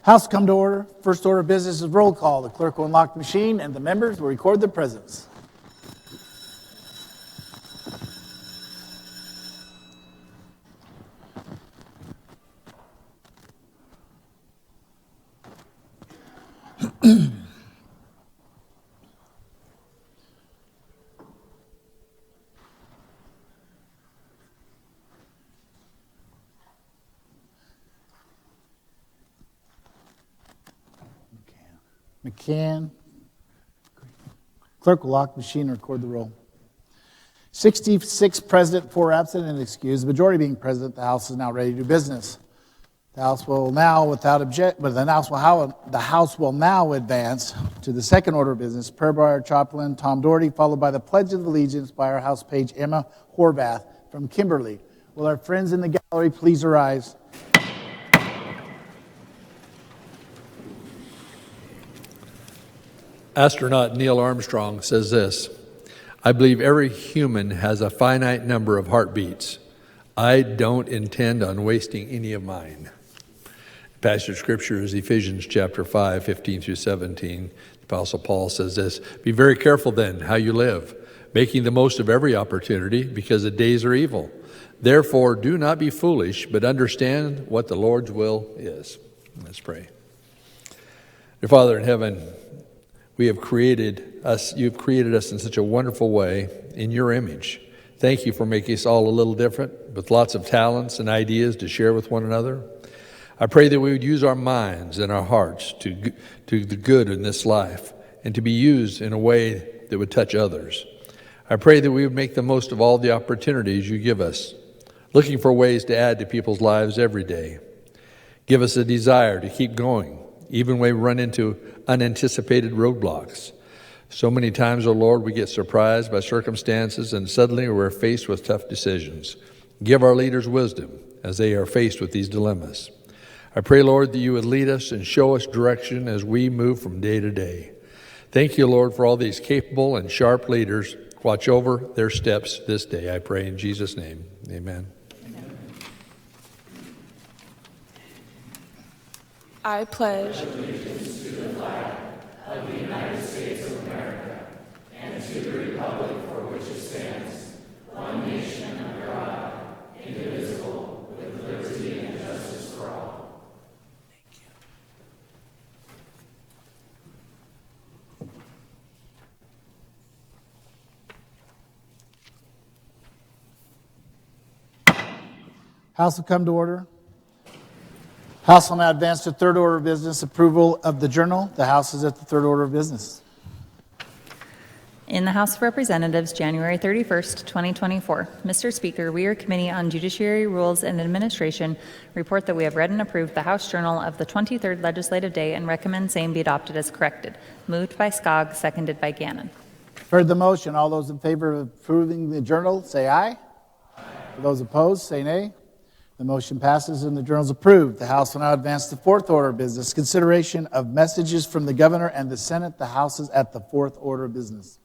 House come to order. First order of business is roll call. The clerk will unlock the machine and the members will record their presence. McCann. Clerk will lock the machine and record the roll. 66 present, 4 absent and excused. The majority being present, the House is now ready to do business. The House will now, the House will now advance to the second order of business, prayer by our chaplain, Tom Doherty, followed by the Pledge of Allegiance by our House page, Emma Horvath from Kimberly. Will our friends in the gallery please arise? Astronaut Neil Armstrong says this: I believe every human has a finite number of heartbeats. I don't intend on wasting any of mine. The passage of Scripture is Ephesians chapter 5, 15 through 17. The Apostle Paul says this: Be very careful then how you live, making the most of every opportunity, because the days are evil. Therefore, do not be foolish, but understand what the Lord's will is. Let's pray. Dear Father in heaven, you've created us in such a wonderful way in your image. Thank you for making us all a little different, with lots of talents and ideas to share with one another. I pray that we would use our minds and our hearts to the good in this life, and to be used in a way that would touch others. I pray that we would make the most of all the opportunities you give us, looking for ways to add to people's lives every day. Give us a desire to keep going, even when we run into unanticipated roadblocks. So many times, O Lord, we get surprised by circumstances and suddenly we're faced with tough decisions. Give our leaders wisdom as they are faced with these dilemmas. I pray, Lord, that you would lead us and show us direction as we move from day to day. Thank you, Lord, for all these capable and sharp leaders. Watch over their steps this day, I pray in Jesus' name. Amen. I pledge allegiance to the flag of the United States of America and to the republic for which it stands, one nation under God, indivisible, with liberty and justice for all. Thank you. House will come to order. House will now advance to third order of business, approval of the journal. The House is at the third order of business. In the House of Representatives, January 31st, 2024. Mr. Speaker, we, our Committee on Judiciary, Rules, and Administration, report that we have read and approved the House Journal of the 23rd Legislative Day and recommend same be adopted as corrected. Moved by Skog, seconded by Gannon. Heard the motion. All those in favor of approving the journal, say aye. Aye. Those opposed, say nay. The motion passes and the journal is approved. The House will now advance to fourth order of business, consideration of messages from the governor and the Senate. The House is at the fourth order of business.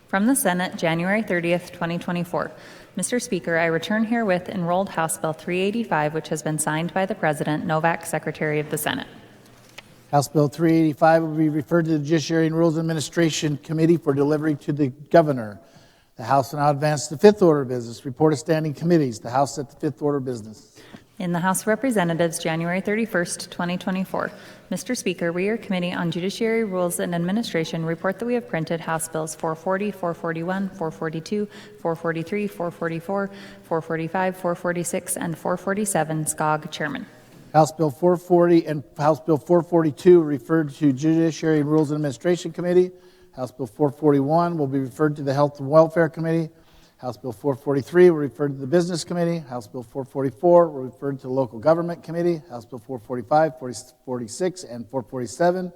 From the Senate, January 30th, 2024. Mr. Speaker, I return herewith enrolled House Bill 385, which has been signed by the President, Novak, Secretary of the Senate. House Bill 385 will be referred to the Judiciary and Rules Administration Committee for delivery to the governor. The House will now advance to the fifth order of business, report of standing committees. The House is at the fifth order of business. In the House of Representatives, January 31st, 2024. Mr. Speaker, we, our Committee on Judiciary, Rules, and Administration, report that we have printed House Bills 440, 441, 442, 443, 444, 445, 446, and 447. Skog, Chairman. House Bill 440 and House Bill 442 referred to Judiciary and Rules and Administration Committee. House Bill 441 will be referred to the Health and Welfare Committee. House Bill 443 will refer to the Business Committee. House Bill 444 will refer to the Local Government Committee. House Bill 445, 446, and 447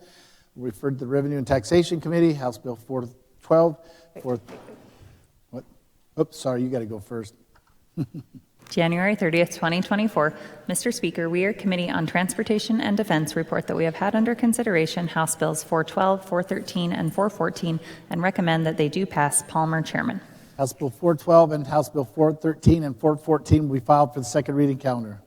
will refer to the Revenue and Taxation Committee. House Bill 412. What? Oops, sorry, you got to go first. January 30th, 2024. Mr. Speaker, we, our Committee on Transportation and Defense, report that we have had under consideration House Bills 412, 413, and 414 and recommend that they do pass. Palmer, Chairman. House Bill 412 and House Bill 413 and 414 will be filed for the second reading calendar.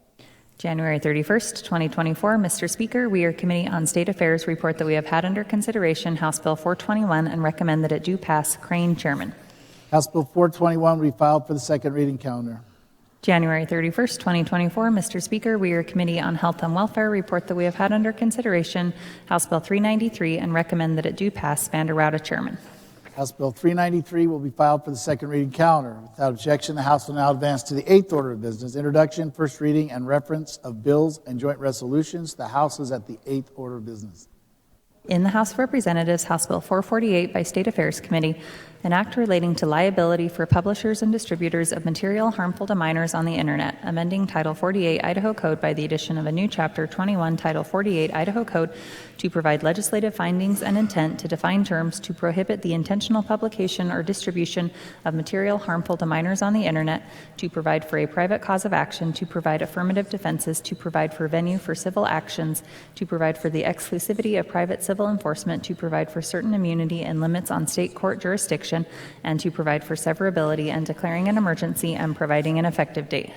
January 31st, 2024. Mr. Speaker, we, your Committee on State Affairs, report that we have had under consideration House Bill 421 and recommend that it do pass. Crane, Chairman. House Bill 421 will be filed for the second reading calendar. January 31st, 2024. Mr. Speaker, we, your Committee on Health and Welfare, report that we have had under consideration House Bill 393 and recommend that it do pass. Vander Rauda, Chairman. House Bill 393 will be filed for the second reading calendar. Without objection, the House will now advance to the eighth order of business, introduction, first reading, and reference of bills and joint resolutions. The House is at the eighth order of business. In the House of Representatives, House Bill 448 by State Affairs Committee, an act relating to liability for publishers and distributors of material harmful to minors on the Internet, amending Title 48 Idaho Code by the addition of a new Chapter 21 Title 48 Idaho Code to provide legislative findings and intent to define terms to prohibit the intentional publication or distribution of material harmful to minors on the Internet, to provide for a private cause of action, to provide affirmative defenses, to provide for venue for civil actions, to provide for the exclusivity of private civil enforcement, to provide for certain immunity and limits on state court jurisdiction, and to provide for severability and declaring an emergency and providing an effective date.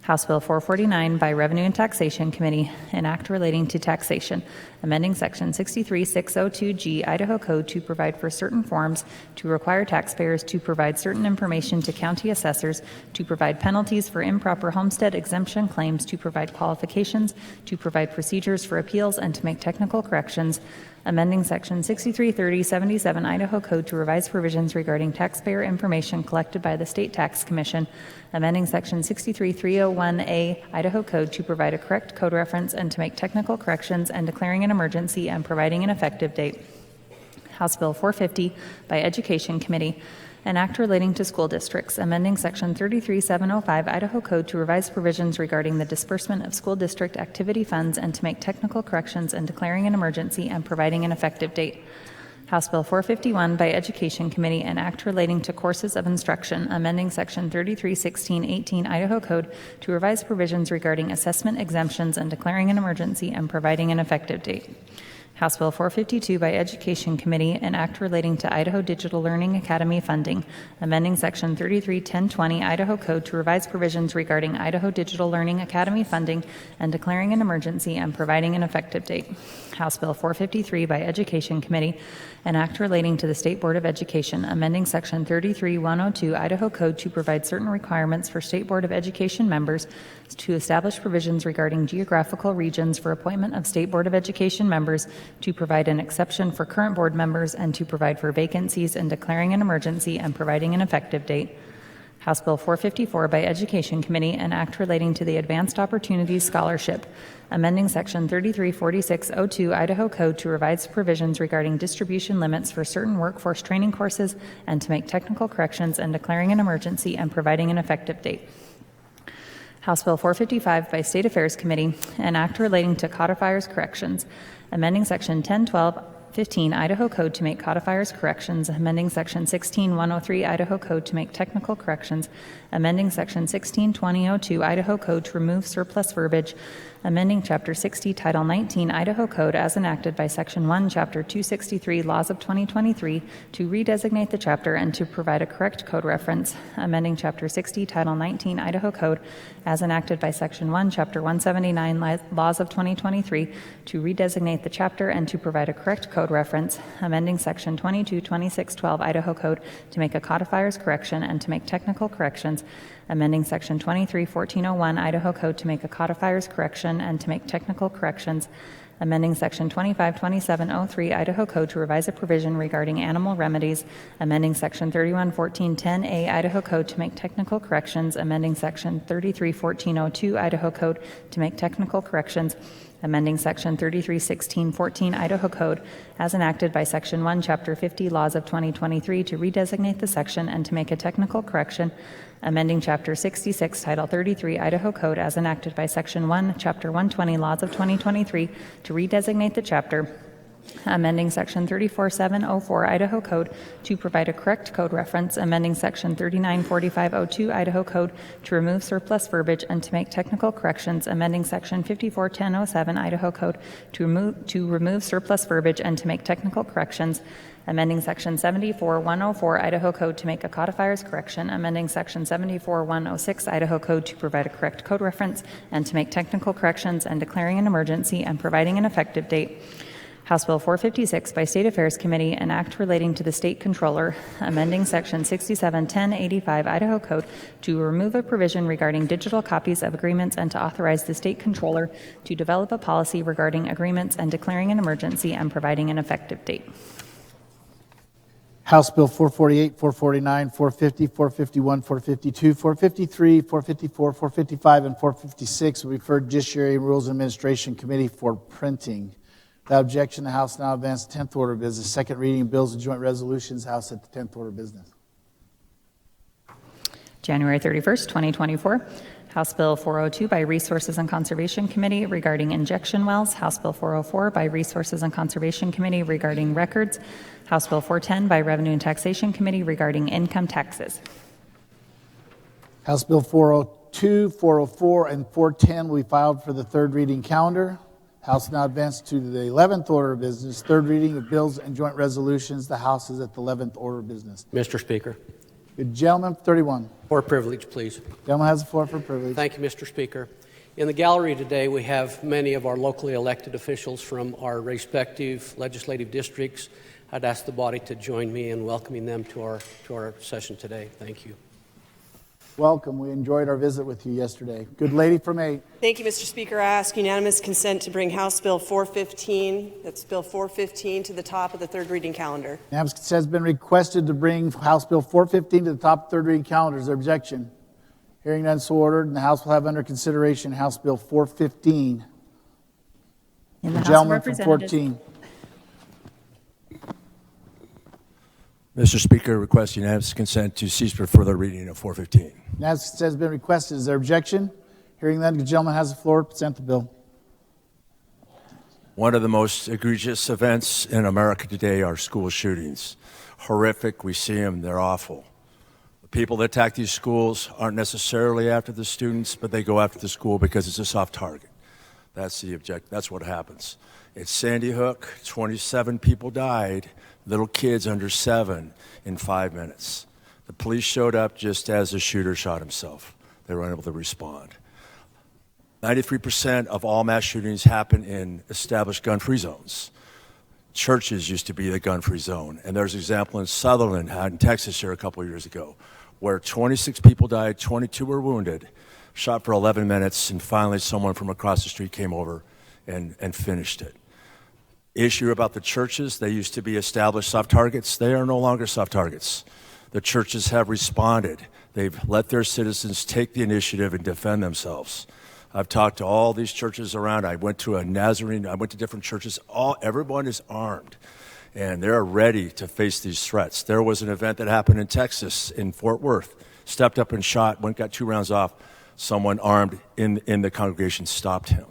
House Bill 449 by Revenue and Taxation Committee, an act relating to taxation, amending Section 63602G Idaho Code to provide for certain forms, to require taxpayers to provide certain information to county assessors, to provide penalties for improper homestead exemption claims, to provide qualifications, to provide procedures for appeals, and to make technical corrections, amending Section 633077 Idaho Code to revise provisions regarding taxpayer information collected by the State Tax Commission, amending Section 63301A Idaho Code to provide a correct code reference and to make technical corrections, and declaring an emergency and providing an effective date. House Bill 450 by Education Committee, an act relating to school districts, amending Section 33705 Idaho Code to revise provisions regarding the disbursement of school district activity funds and to make technical corrections, and declaring an emergency and providing an effective date. House Bill 451 by Education Committee, an act relating to courses of instruction, amending Section 331618 Idaho Code to revise provisions regarding assessment exemptions and declaring an emergency and providing an effective date. House Bill 452 by Education Committee, an act relating to Idaho Digital Learning Academy funding, amending Section 331020 Idaho Code to revise provisions regarding Idaho Digital Learning Academy funding and declaring an emergency and providing an effective date. House Bill 453 by Education Committee, an act relating to the State Board of Education, amending Section 33102 Idaho Code to provide certain requirements for State Board of Education members, to establish provisions regarding geographical regions for appointment of State Board of Education members, to provide an exception for current board members, and to provide for vacancies, and declaring an emergency and providing an effective date. House Bill 454 by Education Committee, an act relating to the Advanced Opportunities Scholarship, amending Section 334602 Idaho Code to revise provisions regarding distribution limits for certain workforce training courses, and to make technical corrections, and declaring an emergency and providing an effective date. House Bill 455 by State Affairs Committee, an act relating to codifiers corrections, amending Section 101215 Idaho Code to make codifiers corrections, amending Section 16103 Idaho Code to make technical corrections, amending Section 162002 Idaho Code to remove surplus verbiage, amending Chapter 60 Title 19 Idaho Code as enacted by Section 1 Chapter 263 Laws of 2023 to redesignate the chapter and to provide a correct code reference, amending Chapter 60 Title 19 Idaho Code as enacted by Section 1 Chapter 179 Laws of 2023 to redesignate the chapter and to provide a correct code reference, amending Section 222612 Idaho Code to make a codifiers correction and to make technical corrections, amending Section 231401 Idaho Code to make a codifiers correction and to make technical corrections, amending Section 252703 Idaho Code to revise a provision regarding animal remedies, amending Section 311410A Idaho Code to make technical corrections, amending Section 331402 Idaho Code to make technical corrections, amending Section 331614 Idaho Code as enacted by Section 1 Chapter 50 Laws of 2023 to redesignate the section and to make a technical correction, amending Chapter 66 Title 33 Idaho Code as enacted by Section 1 Chapter 120 Laws of 2023 to redesignate the chapter, amending Section 34704 Idaho Code to provide a correct code reference, amending Section 394502 Idaho Code to remove surplus verbiage and to make technical corrections, amending Section 541007 Idaho Code to remove surplus verbiage and to make technical corrections, amending Section 74104 Idaho Code to make a codifier's correction, amending Section 74106 Idaho Code to provide a correct code reference and to make technical corrections, and declaring an emergency and providing an effective date. House Bill 456 by State Affairs Committee, an act relating to the State Controller, amending Section 671085 Idaho Code to remove a provision regarding digital copies of agreements and to authorize the State Controller to develop a policy regarding agreements and declaring an emergency and providing an effective date. House Bill 448, 449, 450, 451, 452, 453, 454, 455, and 456 will be referred to Judiciary and Rules and Administration Committee for printing. Without objection, the House now advances to 10th order of business. Second reading of bills and joint resolutions. House at the 10th order of business. January 31st, 2024. House Bill 402 by Resources and Conservation Committee regarding injection wells. House Bill 404 by Resources and Conservation Committee regarding records. House Bill 410 by Revenue and Taxation Committee regarding income taxes. House Bill 402, 404, and 410 will be filed for the third reading calendar. House now advanced to the 11th order of business, third reading of bills and joint resolutions. The House is at the 11th order of business. Mr. Speaker. Good gentleman, 31. For privilege, please. Gentleman has the floor for privilege. Thank you, Mr. Speaker. In the gallery today, we have many of our locally elected officials from our respective legislative districts. I'd ask the body to join me in welcoming them to our session today. Thank you. Welcome. We enjoyed our visit with you yesterday. Good lady from 8. Thank you, Mr. Speaker. I ask unanimous consent to bring House Bill 415, that's Bill 415, to the top of the third reading calendar. Unanimous consent has been requested to bring House Bill 415 to the top of the third reading calendar. Is there objection? Hearing none, so ordered, and the House will have under consideration House Bill 415. In the The House of gentleman from Representatives. 14. Mr. Speaker, request unanimous consent to cease for further reading of 415. Unanimous consent has been requested. Is there objection? Hearing none, the gentleman has the floor. Present the bill. One of the most egregious events in America today are school shootings. Horrific. We see them. They're awful. The people that attack these schools aren't necessarily after the students, but they go after the school because it's a soft target. That's the objective. That's what happens. At Sandy Hook, 27 people died, little kids under 7, in 5 minutes. The police showed up just as the shooter shot himself. They were unable to respond. 93% of all mass shootings happen in established gun-free zones. Churches used to be the gun-free zone. And there's an example in Sutherland, in Texas here a couple of years ago, where 26 people died, 22 were wounded, shot for 11 minutes, and finally someone from across the street came over and finished it. Issue about the churches, they used to be established soft targets. They are no longer soft targets. The churches have responded. They've let their citizens take the initiative and defend themselves. I've talked to all these churches around. I went to different churches. Everyone is armed, and they're ready to face these threats. There was an event that happened in Texas, in Fort Worth. Stepped up and shot, got 2 rounds off. Someone armed in the congregation stopped him.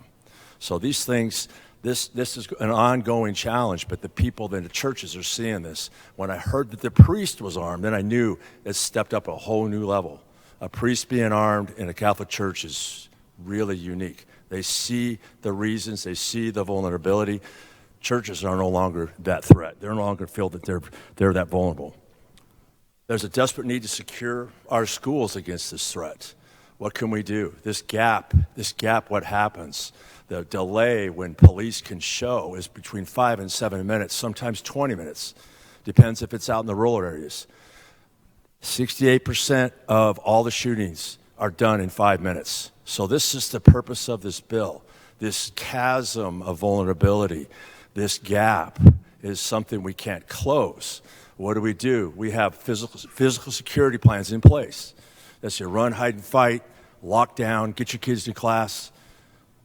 So these things, this is an ongoing challenge, but the people in the churches are seeing this. When I heard that the priest was armed, then I knew it stepped up a whole new level. A priest being armed in a Catholic church is really unique. They see the reasons, they see the vulnerability. Churches are no longer that threat. They're no longer feel that they're that vulnerable. There's a desperate need to secure our schools against this threat. What can we do? This gap, what happens? The delay when police can show is between 5 and 7 minutes, sometimes 20 minutes. Depends if it's out in the rural areas. 68% of all the shootings are done in 5 minutes. So this is the purpose of this bill. This chasm of vulnerability, this gap is something we can't close. What do? We have physical security plans in place. That's your run, hide, and fight, lock down, get your kids to class,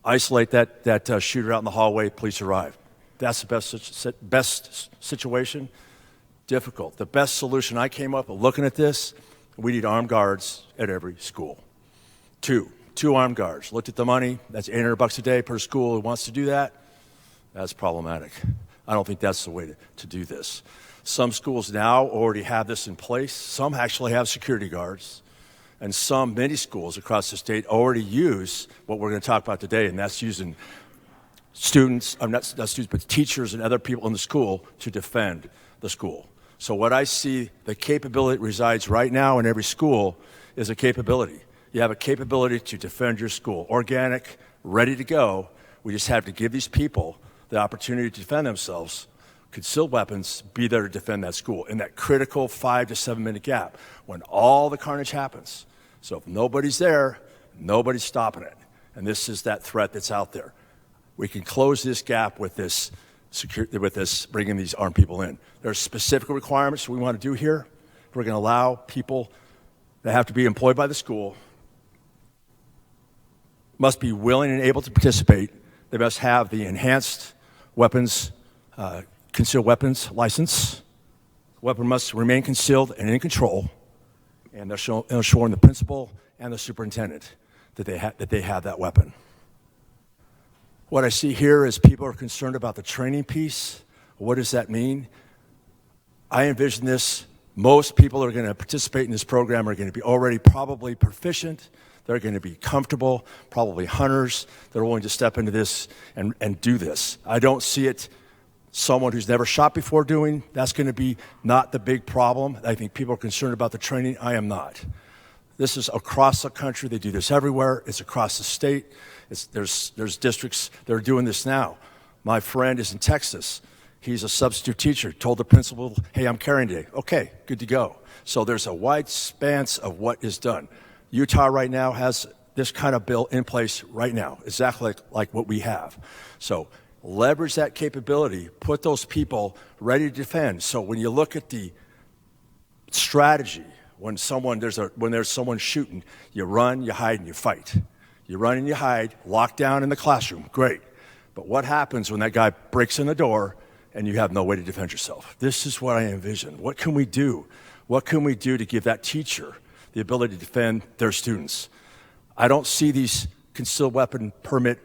isolate that shooter out in the hallway, police arrive. That's the best situation? Difficult. The best solution I came up with looking at this, we need armed guards at every school. Two armed guards. Looked at the money, that's $800 a day per school who wants to do that. That's problematic. I don't think that's the way to do this. Some schools now already have this in place. Some actually have security guards. And many schools across the state already use what we're going to talk about today, and that's using students, not students, but teachers and other people in the school to defend the school. So what I see, the capability resides right now in every school is a capability. You have a capability to defend your school. Organic, ready to go. We just have to give these people the opportunity to defend themselves. Concealed weapons, be there to defend that school in that critical 5 to 7 minute gap when all the carnage happens. So if nobody's there, nobody's stopping it. And this is that threat that's out there. We can close this gap with this bringing these armed people in. There are specific requirements we want to do here. We're going to allow people that have to be employed by the school, must be willing and able to participate. They must have the enhanced weapons, concealed weapons license. The weapon must remain concealed and in control. And they're showing the principal and the superintendent that they have that weapon. What I see here is people are concerned about the training piece. What does that mean? I envision this. Most people that are going to participate in this program are going to be already probably proficient. They're going to be comfortable, probably hunters. They're willing to step into this and do this. I don't see it someone who's never shot before doing. That's going to be not the big problem. I think people are concerned about the training. I am not. This is across the country. They do this everywhere. It's across the state. There's districts that are doing this now. My friend is in Texas. He's a substitute teacher. Told the principal, hey, I'm carrying today. Okay, good to go. So there's a wide span of what is done. Utah right now has this kind of bill in place right now, exactly like what we have. So leverage that capability, put those people ready to defend. So when you look at the strategy, when there's someone shooting, you run, you hide, and you fight. You run and you hide, locked down in the classroom, great. But what happens when that guy breaks in the door and you have no way to defend yourself? This is what I envision. What can we do? What can we do to give that teacher the ability to defend their students? I don't see these concealed weapon permit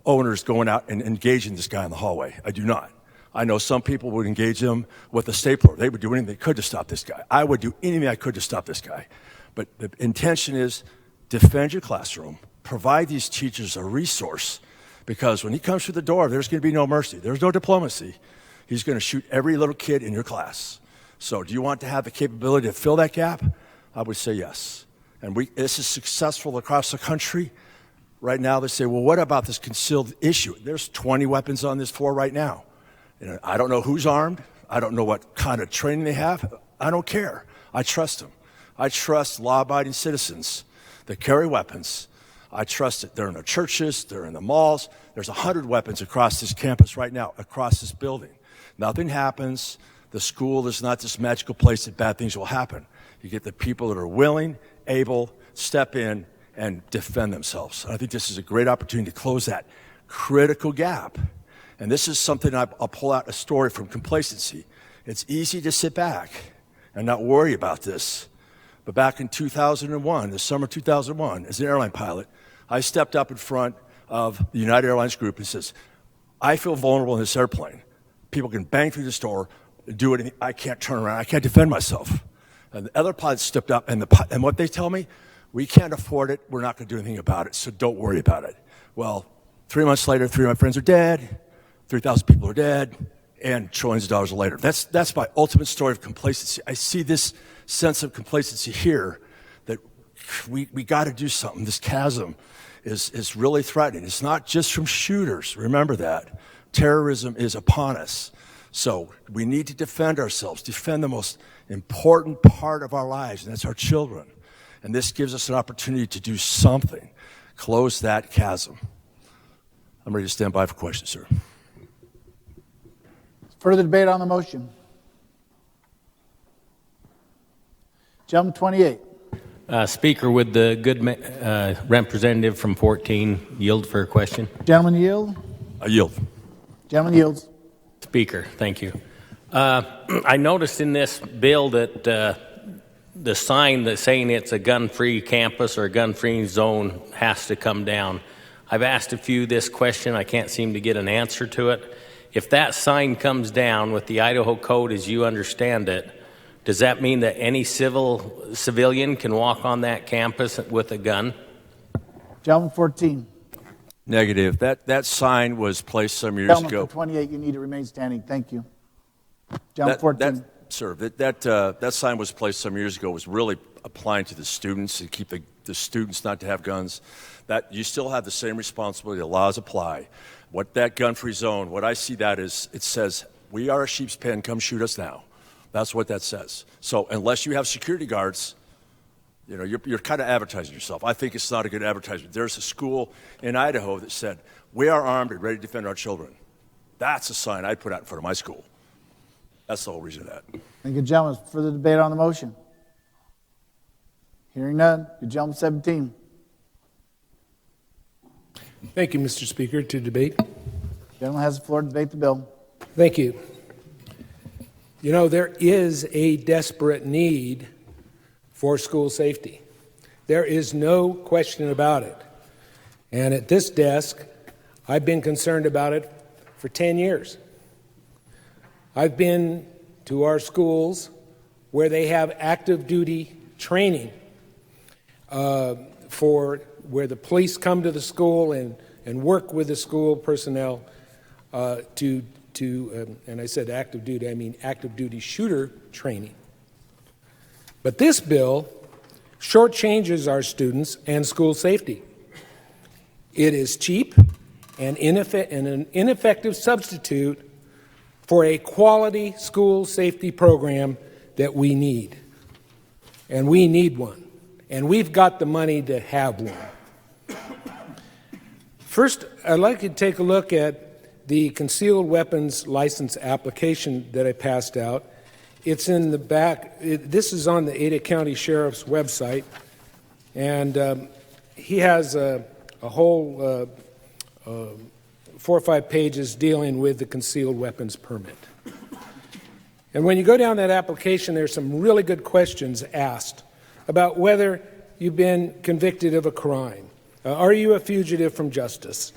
owners going out and engaging this guy in the hallway. I do not. I know some people would engage him with a stapler. They would do anything they could to stop this guy. I would do anything I could to stop this guy. But the intention is defend your classroom, provide these teachers a resource, because when he comes through the door, there's going to be no mercy. There's no diplomacy. He's going to shoot every little kid in your class. So do you want to have the capability to fill that gap? I would say yes. And this is successful across the country. Right now, they say, well, what about this concealed issue? There's 20 weapons on this floor right now. I don't know who's armed. I don't know what kind of training they have. I don't care. I trust them. I trust law-abiding citizens that carry weapons. I trust that they're in the churches, they're in the malls. There's 100 weapons across this campus right now, across this building. Nothing happens. The school is not this magical place that bad things will happen. You get the people that are willing, able, step in, and defend themselves. I think this is a great opportunity to close that critical gap. And this is something I'll pull out a story from complacency. It's easy to sit back and not worry about this. But back in 2001, the summer 2001, as an airline pilot, I stepped up in front of the United Airlines group and says, I feel vulnerable in this airplane. People can bang through this door, do anything. I can't turn around. I can't defend myself. And the other pilots stepped up, and what they tell me, we can't afford it. We're not going to do anything about it, so don't worry about it. Well, 3 months later, 3 of my friends are dead. 3,000 people are dead, and trillions of dollars later. That's my ultimate story of complacency. I see this sense of complacency here that we got to do something. This chasm is really threatening. It's not just from shooters. Remember that. Terrorism is upon us. So we need to defend ourselves, defend the most important part of our lives, and that's our children. And this gives us an opportunity to do something, close that chasm. I'm ready to stand by for questions, sir. Further debate on the motion? Gentleman 28. Speaker, would the good representative from 14 yield for a question? Gentleman yield? I yield. Gentleman yields. Speaker, thank you. I noticed in this bill that the sign that's saying it's a gun-free campus or a gun-free zone has to come down. I've asked a few this question. I can't seem to get an answer to it. if that sign comes down with the Idaho Code as you understand it, does that mean that any civilian can walk on that campus with a gun? Gentleman 14. Negative. That sign was placed some years Gentleman ago. for 28, you need to remain standing. Thank you. Gentleman 14. Sir, that sign was placed some years ago. Was really applying to the students to keep the students not to have guns. That you still have the same responsibility. The laws apply. What that gun-free zone, what I see that is, it says, we are a sheep's pen, come shoot us now. That's what that says. So unless you have security guards, you know, you're kind of advertising yourself. I think it's not a good advertisement. There's a school in Idaho that said, we are armed and ready to defend our children. That's a sign I'd put out in front of my school. That's the whole reason of that. Thank you, gentlemen. Further debate on the motion? Hearing none. Good gentleman 17. Thank you, Mr. Speaker. To debate. Gentleman has the floor to debate the bill. Thank you. You know, there is a desperate need for school safety. There is no question about it. And at this desk, I've been concerned about it for 10 years. I've been to our schools where they have active duty training for where the police come to the school and work with the school personnel and I said active duty, I mean active duty shooter training. But this bill shortchanges our students and school safety. It is cheap and an ineffective substitute for a quality school safety program that we need. And we need one. And we've got the money to have one. First, I'd like you to take a look at the concealed weapons license application that I passed out. It's in the back. This is on the Ada County Sheriff's website. And he has a whole 4 or 5 pages dealing with the concealed weapons permit. And when you go down that application, there's some really good questions asked about whether you've been convicted of a crime. Are you a fugitive from justice?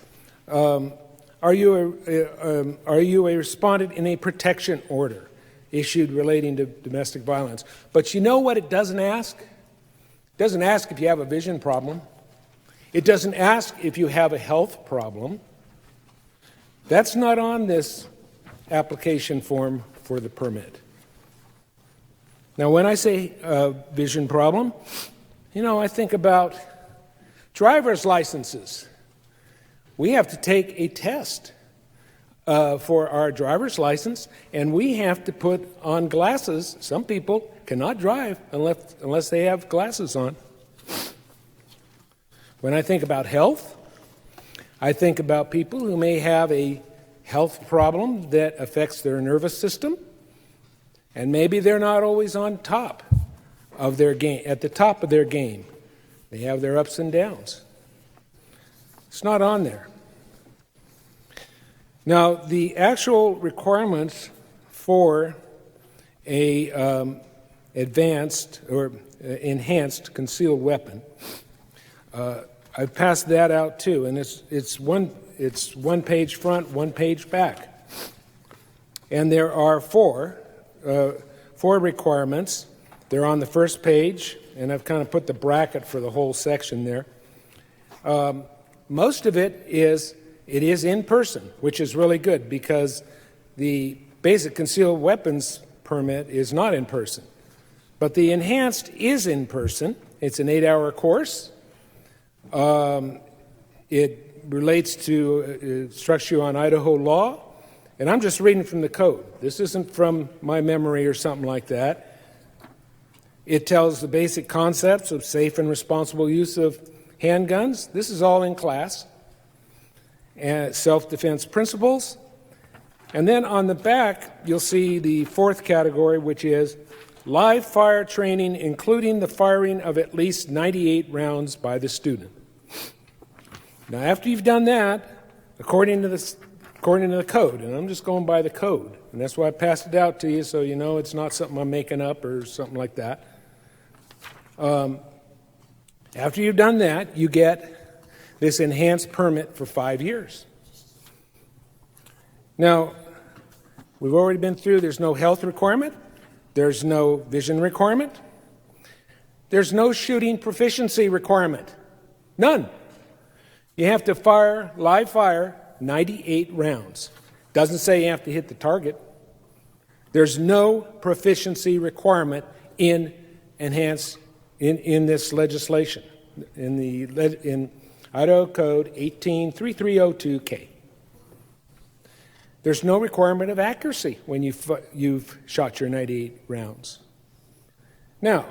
Are you a respondent in a protection order issued relating to domestic violence? But you know what it doesn't ask? It doesn't ask if you have a vision problem. It doesn't ask if you have a health problem. That's not on this application form for the permit. Now, when I say vision problem, you know, I think about driver's licenses. We have to take a test for our driver's license, and we have to put on glasses. Some people cannot drive unless they have glasses on. When I think about health, I think about people who may have a health problem that affects their nervous system, and maybe they're not always on top of their game, at the top of their game. They have their ups and downs. It's not on there. Now, the actual requirements for a advanced or enhanced concealed weapon, I've passed that out too, and it's one page front, 1 page back, and there are four requirements. They're on the first page, and I've kind of put the bracket for the whole section there. Most of it is in person, which is really good because the basic concealed weapons permit is not in person. But the enhanced is in person. It's an 8-hour course. It relates to, instructs you on Idaho law. And I'm just reading from the code. This isn't from my memory or something like that. It tells the basic concepts of safe and responsible use of handguns. This is all in class. And self-defense principles. And then on the back, you'll see the fourth category, which is live fire training, including the firing of at least 98 rounds by the student. Now, after you've done that, according to the code, and I'm just going by the code, and that's why I passed it out to you so you know it's not something I'm making up or something like that. After you've done that, you get this enhanced permit for 5 years. Now, We've already been through, there's no health requirement, there's no vision requirement, there's no shooting proficiency requirement. None. You have to fire, live fire, 98 rounds. Doesn't say you have to hit the target. There's no proficiency requirement in this legislation, in Idaho Code 183302K. There's no requirement of accuracy when you've shot your 98 rounds. Now,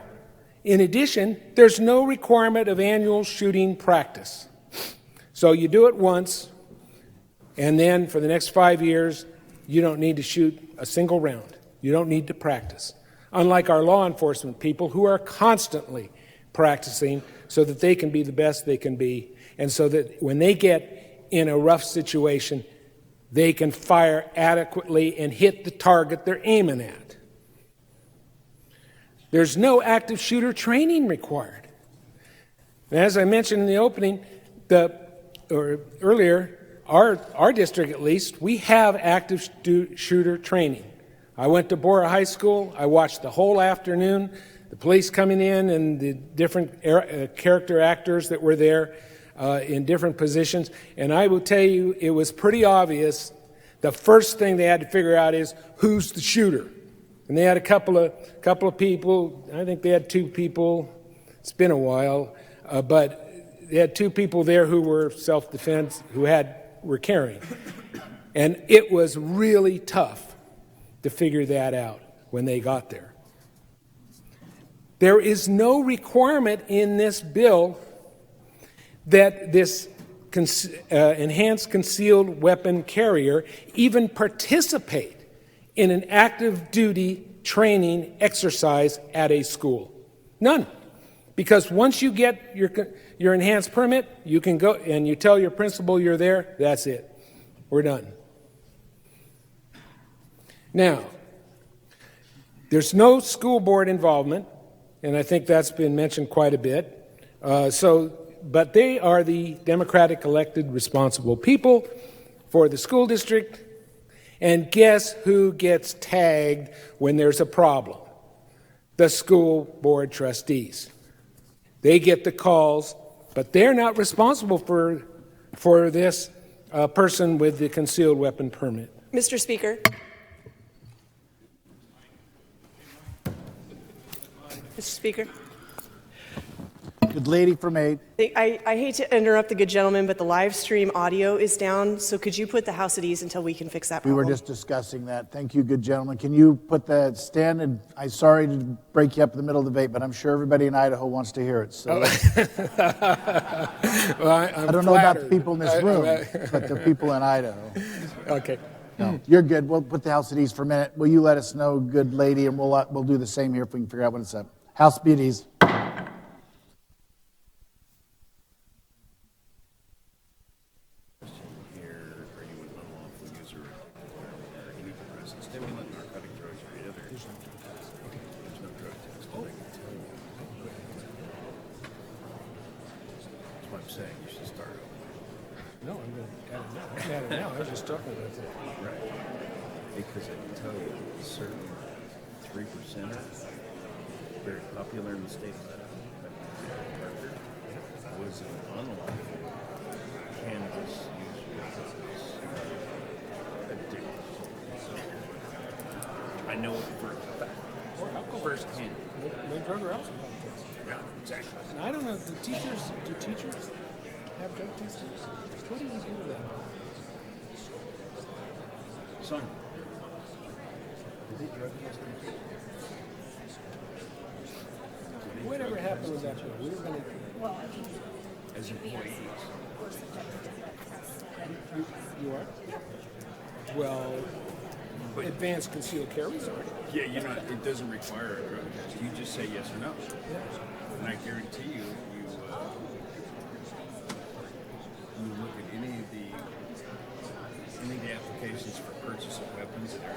in addition, there's no requirement of annual shooting practice. So you do it once, and then for the next 5 years, you don't need to shoot a single round. You don't need to practice. Unlike our law enforcement people who are constantly practicing so that they can be the best they can be, and so that when they get in a rough situation, they can fire adequately and hit the target they're aiming at. There's no active shooter training required. And as I mentioned in the opening, earlier, our district at least, we have active shooter training. I went to Bora High School. I watched the whole afternoon, the police coming in and the different character actors that were there in different positions. And I will tell you, it was pretty obvious. The first thing they had to figure out is who's the shooter. And they had a couple of people. I think they had 2 people. It's been a while, but they had 2 people there who were self-defense, who were carrying. And it was really tough to figure that out when they got there. There is no requirement in this bill that this enhanced concealed weapon carrier even participate in an active duty training exercise at a school. None. Because once you get your enhanced permit, you can go and you tell your principal you're there, that's it. We're done. Now, there's no school board involvement, and I think that's been mentioned quite a bit. But they are the democratic elected responsible people for the school district. And guess who gets tagged when there's a problem? The school board trustees. They get the calls, but they're not responsible for this person with the concealed weapon permit. Mr. Speaker. Mr. Speaker. Good lady from 8. I hate to interrupt the good gentleman, but the live stream audio is down, so could you put the House at ease until we can fix that We problem? were just discussing that. Thank you, good gentleman. Can you put that stand? And I'm sorry to break you up in the middle of the debate, but I'm sure everybody in Idaho wants to hear it. So Well, I don't know about the people in this room, but the people in Idaho. Okay. No, you're good. We'll put the House at ease for a minute. Will you let us know, good lady, and we'll do the same here if we can figure out when it's up. House be at ease. No, I'm going to add it now. I was just talking about that. Right. Because I can tell you, certain 3%ers, very popular in the state of Idaho, was an unlawful cannabis use addicted. I know it for a fact. Firsthand. No drug or alcohol test. Yeah, exactly. And I don't know, do teachers have drug testers? What do you do with that? Son, is it drug testing? Whatever happened with that bill? We were going to... As employees. You are? Well, advanced concealed carries are. Yeah, it doesn't require a drug test. You just say yes or no. And I guarantee you look at any of the applications for purchase of weapons that are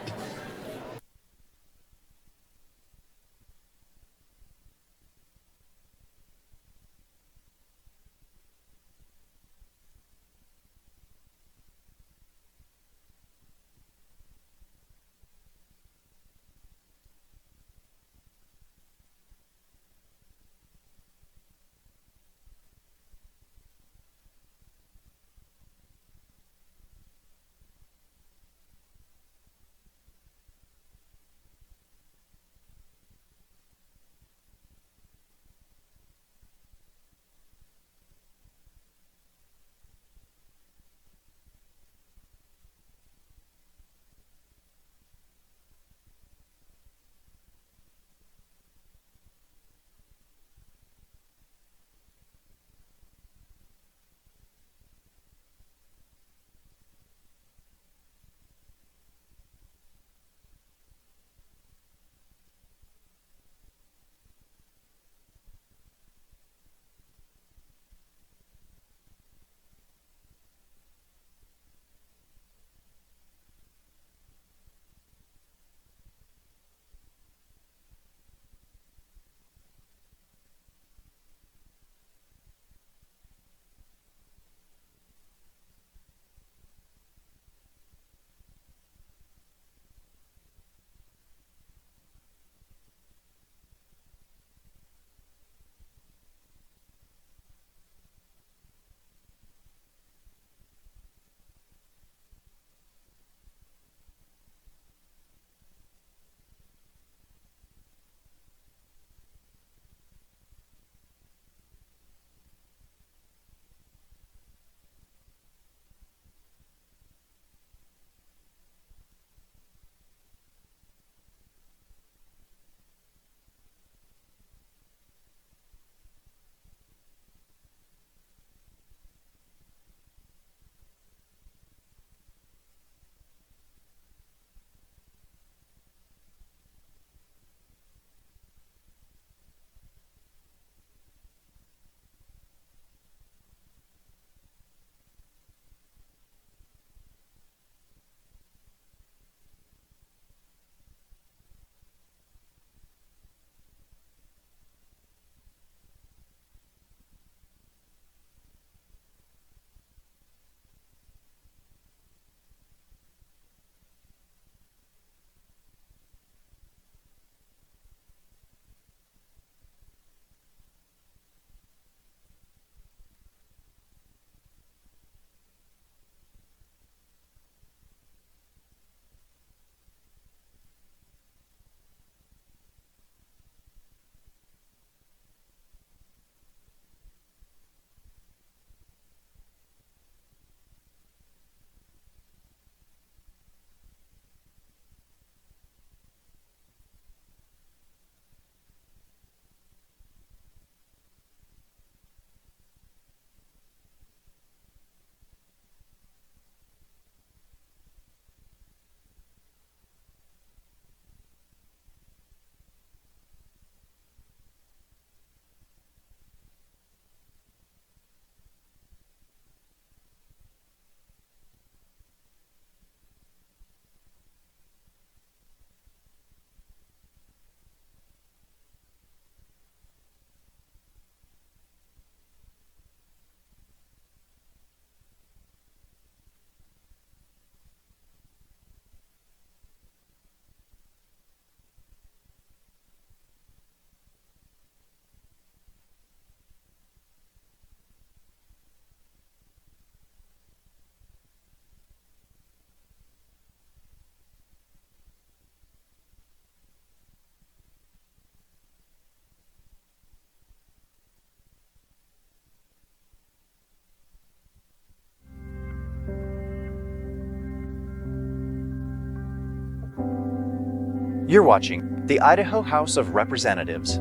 You're watching the Idaho House of Representatives.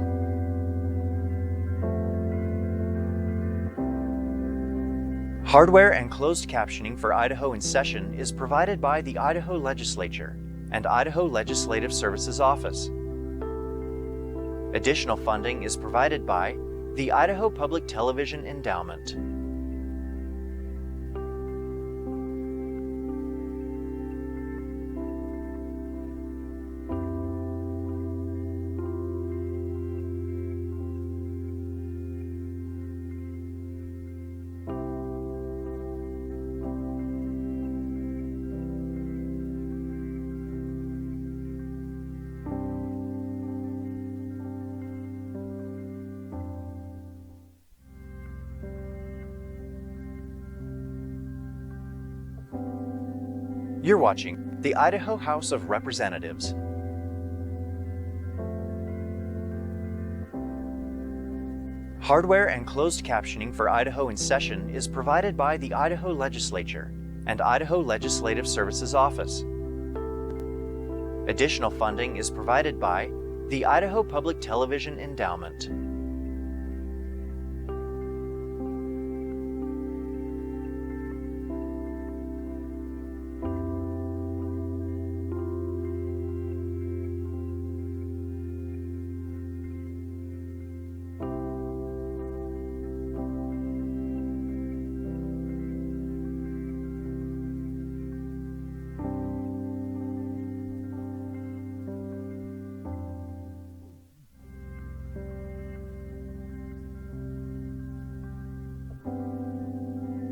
Hardware and closed captioning for Idaho in Session is provided by the Idaho Legislature and Idaho Legislative Services Office. Additional funding is provided by the Idaho Public Television Endowment. You're watching the Idaho House of Representatives. Hardware and closed captioning for Idaho in Session is provided by the Idaho Legislature and Idaho Legislative Services Office. Additional funding is provided by the Idaho Public Television Endowment.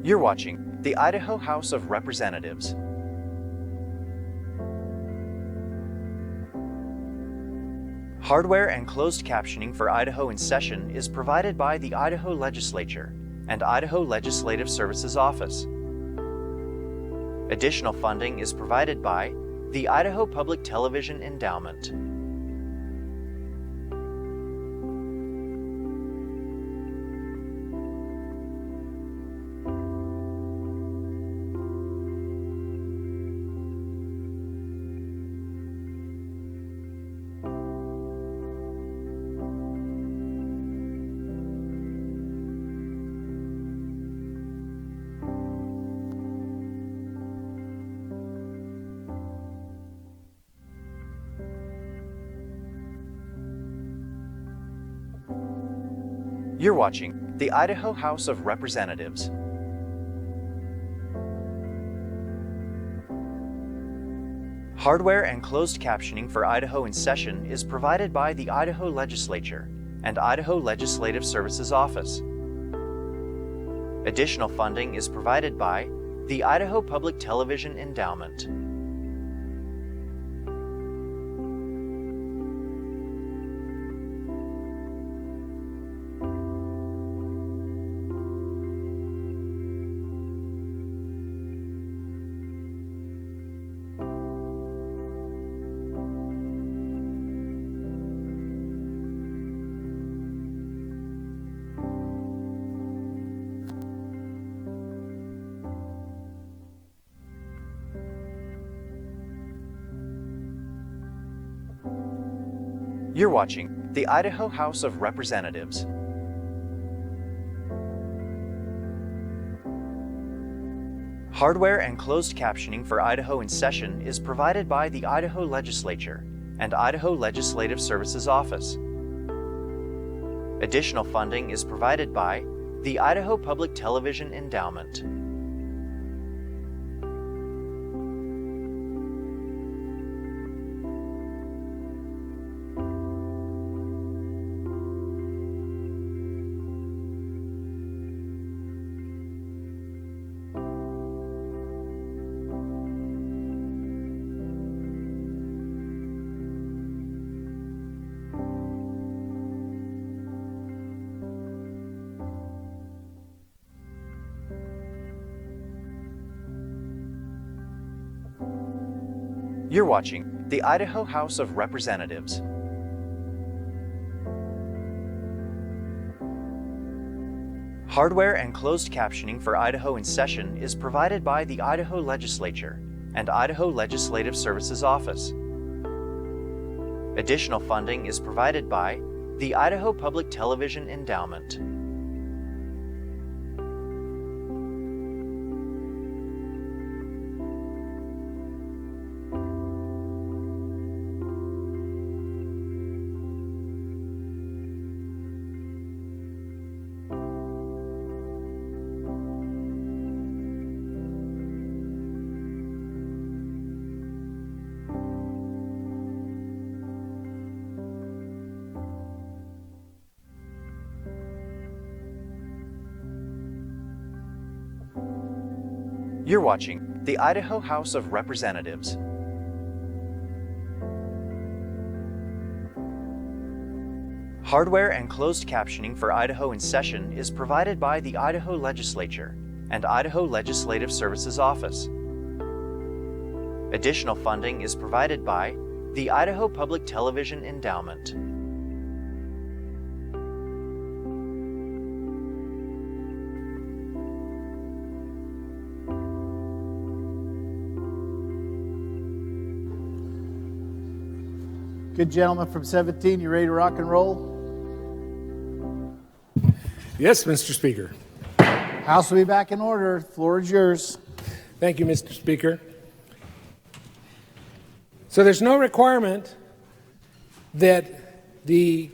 You're watching the Idaho House of Representatives. Hardware and closed captioning for Idaho in Session is provided by the Idaho Legislature and Idaho Legislative Services Office. Additional funding is provided by the Idaho Public Television Endowment. You're watching the Idaho House of Representatives. Hardware and closed captioning for Idaho in Session is provided by the Idaho Legislature and Idaho Legislative Services Office. Additional funding is provided by the Idaho Public Television Endowment. You're watching the Idaho House of Representatives. Hardware and closed captioning for Idaho in Session is provided by the Idaho Legislature and Idaho Legislative Services Office. Additional funding is provided by the Idaho Public Television Endowment. You're watching the Idaho House of Representatives. Hardware and closed captioning for Idaho in Session is provided by the Idaho Legislature and Idaho Legislative Services Office. Additional funding is provided by the Idaho Public Television Endowment. You're watching the Idaho House of Representatives. Hardware and closed captioning for Idaho in Session is provided by the Idaho Legislature and Idaho Legislative Services Office. Additional funding is provided by the Idaho Public Television Endowment. Good gentleman from 17, you ready to rock and roll? Yes, Mr. Speaker. House will be back in order. Floor is yours. Thank you, Mr. Speaker. So there's no requirement that the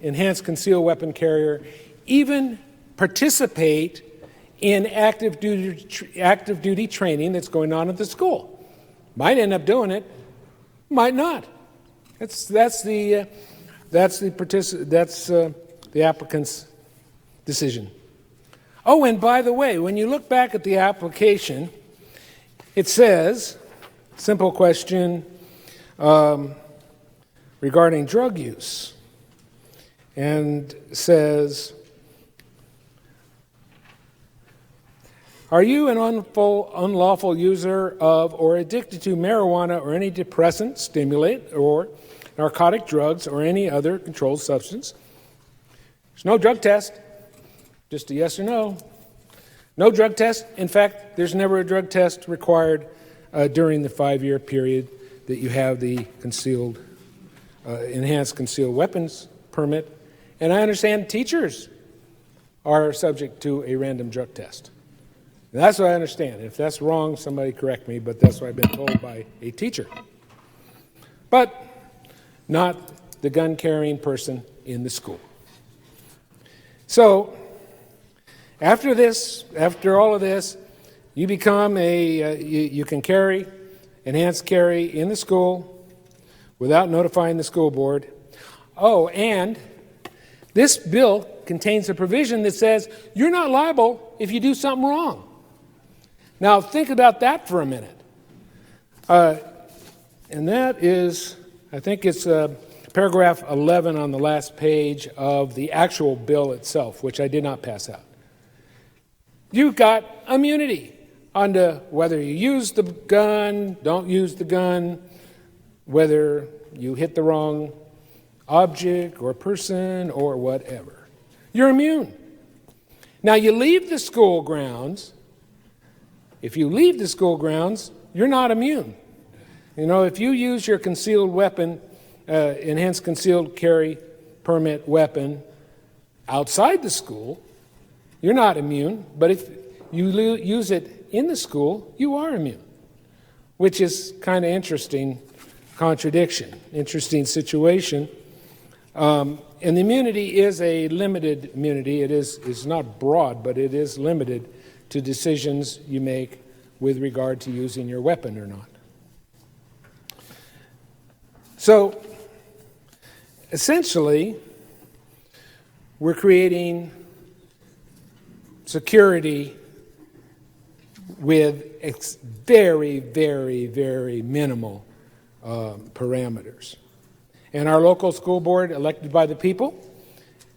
enhanced concealed weapon carrier even participate in active duty training that's going on at the school. Might end up doing it, might not. That's the applicant's decision. Oh, and by the way, when you look back at the application, it says, simple question regarding drug use, and says, are you an unlawful user of or addicted to marijuana or any depressant, stimulant, or narcotic drugs or any other controlled substance? There's no drug test, just a yes or no. No drug test. In fact, there's never a drug test required during the 5-year period that you have the enhanced concealed weapons permit. And I understand teachers are subject to a random drug test. And that's what I understand. If that's wrong, somebody correct me, but that's what I've been told by a teacher. But not the gun-carrying person in the school. So, after all of this, you become you can carry, enhanced carry in the school without notifying the school board. Oh, and this bill contains a provision that says you're not liable if you do something wrong. Now, think about that for a minute. And that is, I think it's paragraph 11 on the last page of the actual bill itself, which I did not pass out. You've got immunity on whether you use the gun, don't use the gun, whether you hit the wrong object or person or whatever. You're immune. Now, you leave the school grounds. If you leave the school grounds, you're not immune. You know, if you use your concealed weapon, enhanced concealed carry permit weapon outside the school, you're not immune. But if you use it in the school, you are immune, which is kind of interesting contradiction, interesting situation. And the immunity is a limited immunity. It's not broad, but it is limited to decisions you make with regard to using your weapon or not. So, essentially, we're creating security with very, very, very minimal parameters. And our local school board, elected by the people,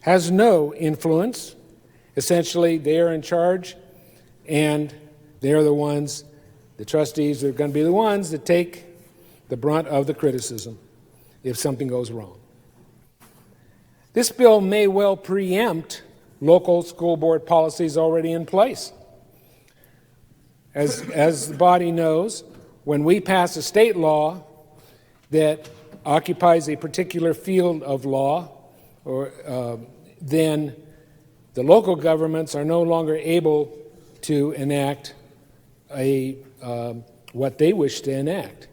has no influence. Essentially, they are in charge, and they're the trustees are going to be the ones that take the brunt of the criticism if something goes wrong. This bill may well preempt local school board policies already in place. As the body knows, when we pass a state law that occupies a particular field of law, then the local governments are no longer able to enact what they wish to enact.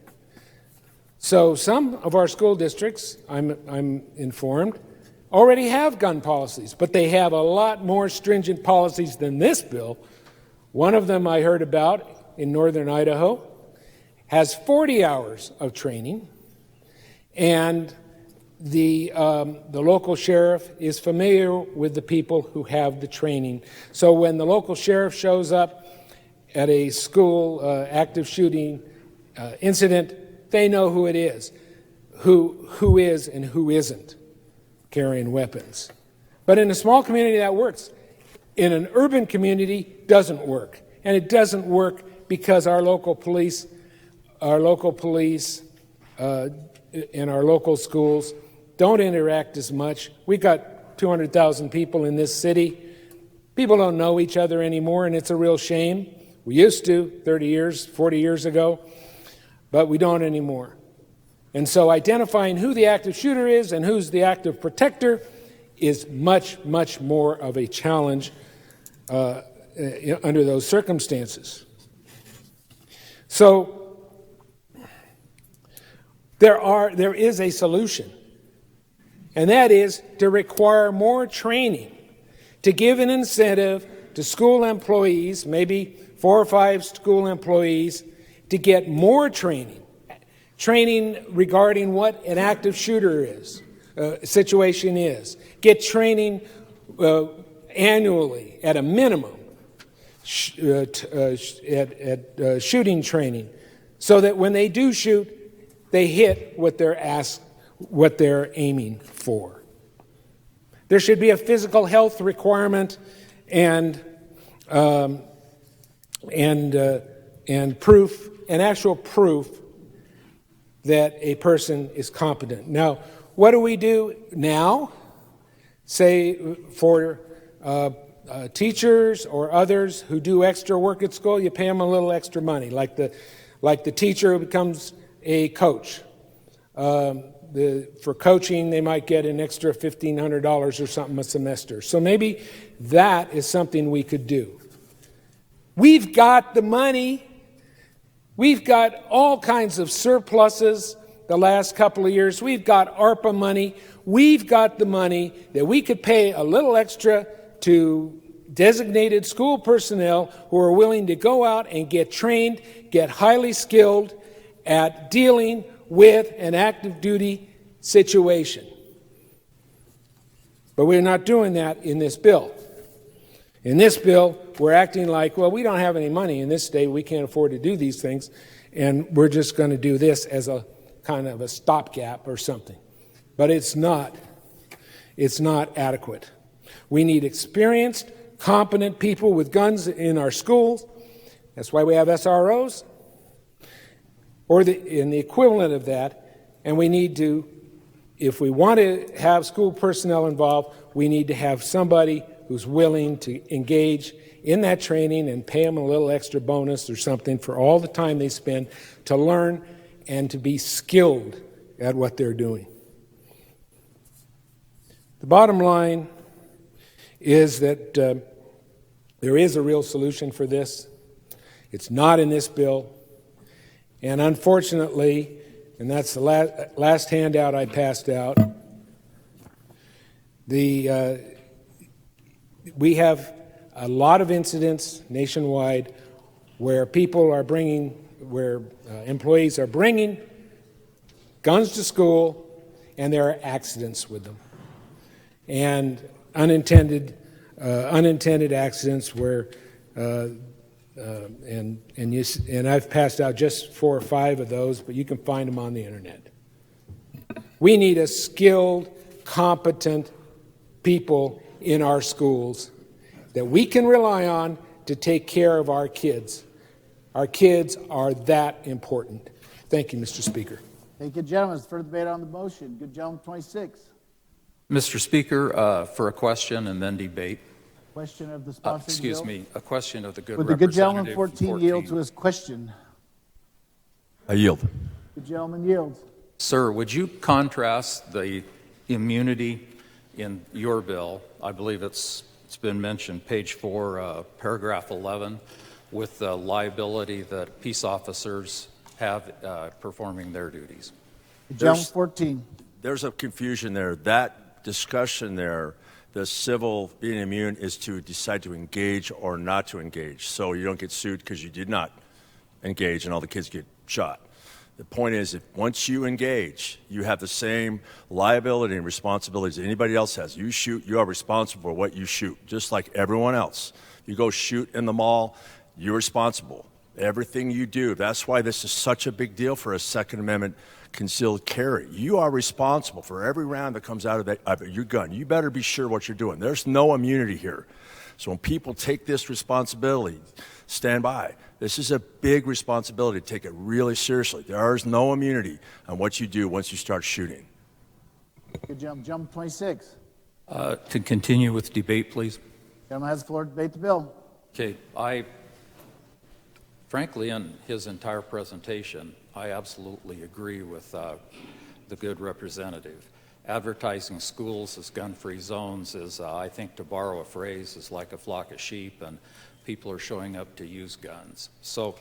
So some of our school districts, I'm informed, already have gun policies, but they have a lot more stringent policies than this bill. One of them I heard about in northern Idaho has 40 hours of training, and the local sheriff is familiar with the people who have the training. So when the local sheriff shows up at a school active shooting incident, they know who it is, who is and who isn't carrying weapons. But in a small community, that works. In an urban community, doesn't work. And it doesn't work because our local police and our local schools don't interact as much. We got 200,000 people in this city. People don't know each other anymore, and it's a real shame. We used to 30 years, 40 years ago, but we don't anymore. And so identifying who the active shooter is and who's the active protector is much, much more of a challenge under those circumstances. So there is a solution, and that is to require more training, to give an incentive to school employees, maybe 4 or 5 school employees, to get more training regarding what an active shooter situation is. Get training annually at a minimum at shooting training, so that when they do shoot, they hit what they're aiming for. There should be a physical health requirement and proof, an actual proof that a person is competent. Now, what do we do now? Say for teachers or others who do extra work at school, you pay them a little extra money, like the teacher who becomes a coach. For coaching, they might get an extra $1,500 or something a semester. So maybe that is something we could do. We've got the money. We've got all kinds of surpluses the last couple of years. We've got ARPA money. We've got the money that we could pay a little extra to designated school personnel who are willing to go out and get trained, get highly skilled at dealing with an active duty situation. But we're not doing that in this bill. In this bill, we're acting like, well, we don't have any money in this state, we can't afford to do these things, and we're just going to do this as a kind of a stopgap or something. But it's not adequate. We need experienced, competent people with guns in our schools. That's why we have SROs, or in the equivalent of that, and we need to, if we want to have school personnel involved, we need to have somebody who's willing to engage in that training and pay them a little extra bonus or something for all the time they spend to learn and to be skilled at what they're doing. The bottom line is that there is a real solution for this. It's not in this bill. And unfortunately, and that's the last handout I passed out, we have a lot of incidents nationwide where employees are bringing guns to school, and there are accidents with them, and unintended accidents where, and I've passed out just 4 or 5 of those, but you can find them on the internet. We need a skilled, competent people in our schools that we can rely on to take care of our kids. Our kids are that important. Thank you, Mr. Speaker. Thank you, gentlemen. Further debate on the motion. Good gentleman, 26. Mr. Speaker, for a question and then debate. Question of the sponsoring Excuse bill. me, a question of the good Would the good representative gentleman, 14, yield to his question? I yield. Good gentleman yields. Sir, would you contrast the immunity in your bill, I believe it's been mentioned, page 4, paragraph 11, with the liability that peace officers have performing their duties? Gentleman 14. There's a confusion there. That discussion there, the civil being immune is to decide to engage or not to engage. So you don't get sued because you did not engage and all the kids get shot. The point is, if once you engage, you have the same liability and responsibilities that anybody else has. You shoot, you are responsible for what you shoot, just like everyone else. You go shoot in the mall, you're responsible. Everything you do. That's why this is such a big deal for a Second Amendment concealed carry. You are responsible for every round that comes out of your gun. You better be sure what you're doing. There's no immunity here. So when people take this responsibility, stand by. This is a big responsibility to take it really seriously. There is no immunity on what you do once you start shooting. Good job. Gentleman 26. To continue with debate, please. Gentleman has the floor to debate the bill. Okay, frankly, in his entire presentation, I absolutely agree with the good representative. Advertising schools as gun-free zones is, I think, to borrow a phrase, is like a flock of sheep, and people are showing up to use guns. So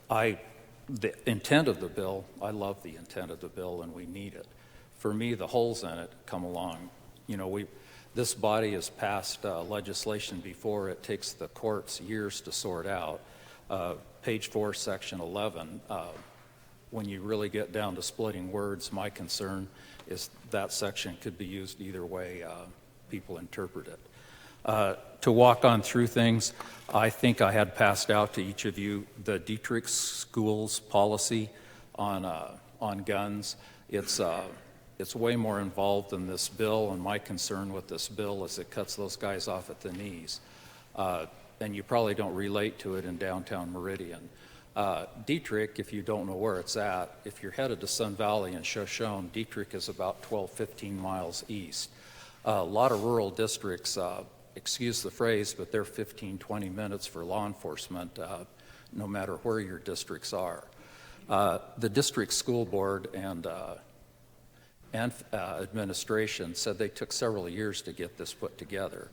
the intent of the bill, I love the intent of the bill, and we need it. For me, the holes in it come along. You know, this body has passed legislation before. It takes the courts years to sort out. Page 4, section 11, when you really get down to splitting words, my concern is that section could be used either way people interpret it. To walk on through things, I think I had passed out to each of you the Dietrich Schools policy on guns. It's way more involved than this bill, and my concern with this bill is it cuts those guys off at the knees. And you probably don't relate to it in downtown Meridian. Dietrich, if you don't know where it's at, if you're headed to Sun Valley and Shoshone, Dietrich is about 12, 15 miles east. A lot of rural districts, excuse the phrase, but they're 15, 20 minutes for law enforcement, no matter where your districts are. The district school board and administration said they took several years to get this put together.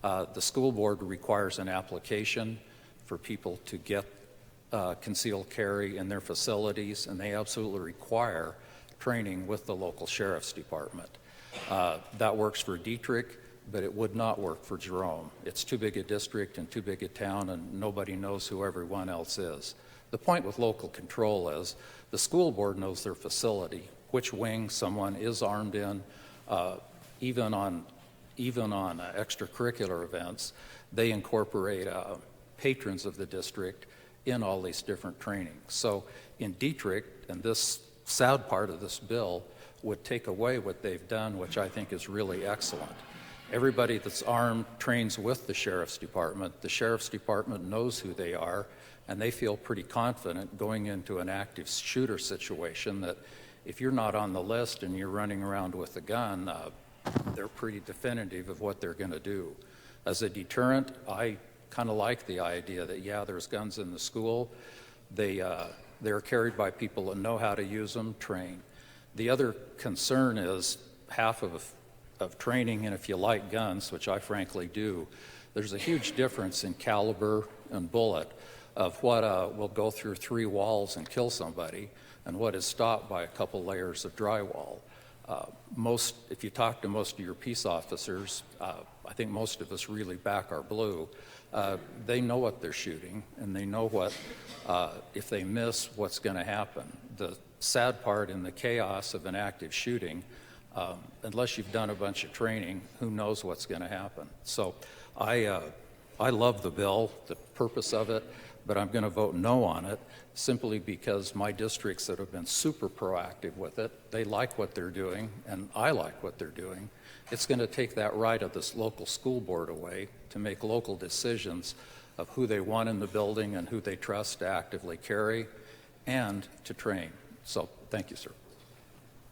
The school board requires an application for people to get concealed carry in their facilities, and they absolutely require training with the local sheriff's department. That works for Dietrich, but it would not work for Jerome. It's too big a district and too big a town, and nobody knows who everyone else is. The point with local control is the school board knows their facility, which wing someone is armed in, even on extracurricular events. They incorporate patrons of the district in all these different trainings. So in Dietrich, and this sad part of this bill would take away what they've done, which I think is really excellent. Everybody that's armed trains with the sheriff's department. The sheriff's department knows who they are, and they feel pretty confident going into an active shooter situation that if you're not on the list and you're running around with a gun, they're pretty definitive of what they're going to do. As a deterrent, I kind of like the idea that, yeah, there's guns in the school. They're carried by people that know how to use them, train. The other concern is half of training, and if you like guns, which I frankly do, there's a huge difference in caliber and bullet of what will go through 3 walls and kill somebody and what is stopped by a couple layers of drywall. If you talk to most of your peace officers, I think most of us really back our blue. They know what they're shooting, and they know what, if they miss, what's going to happen. The sad part in the chaos of an active shooting, unless you've done a bunch of training, who knows what's going to happen. So I love the bill, the purpose of it, but I'm going to vote no on it simply because my districts that have been super proactive with it, they like what they're doing, and I like what they're doing. It's going to take that right of this local school board away to make local decisions of who they want in the building and who they trust to actively carry and to train. So thank you, sir.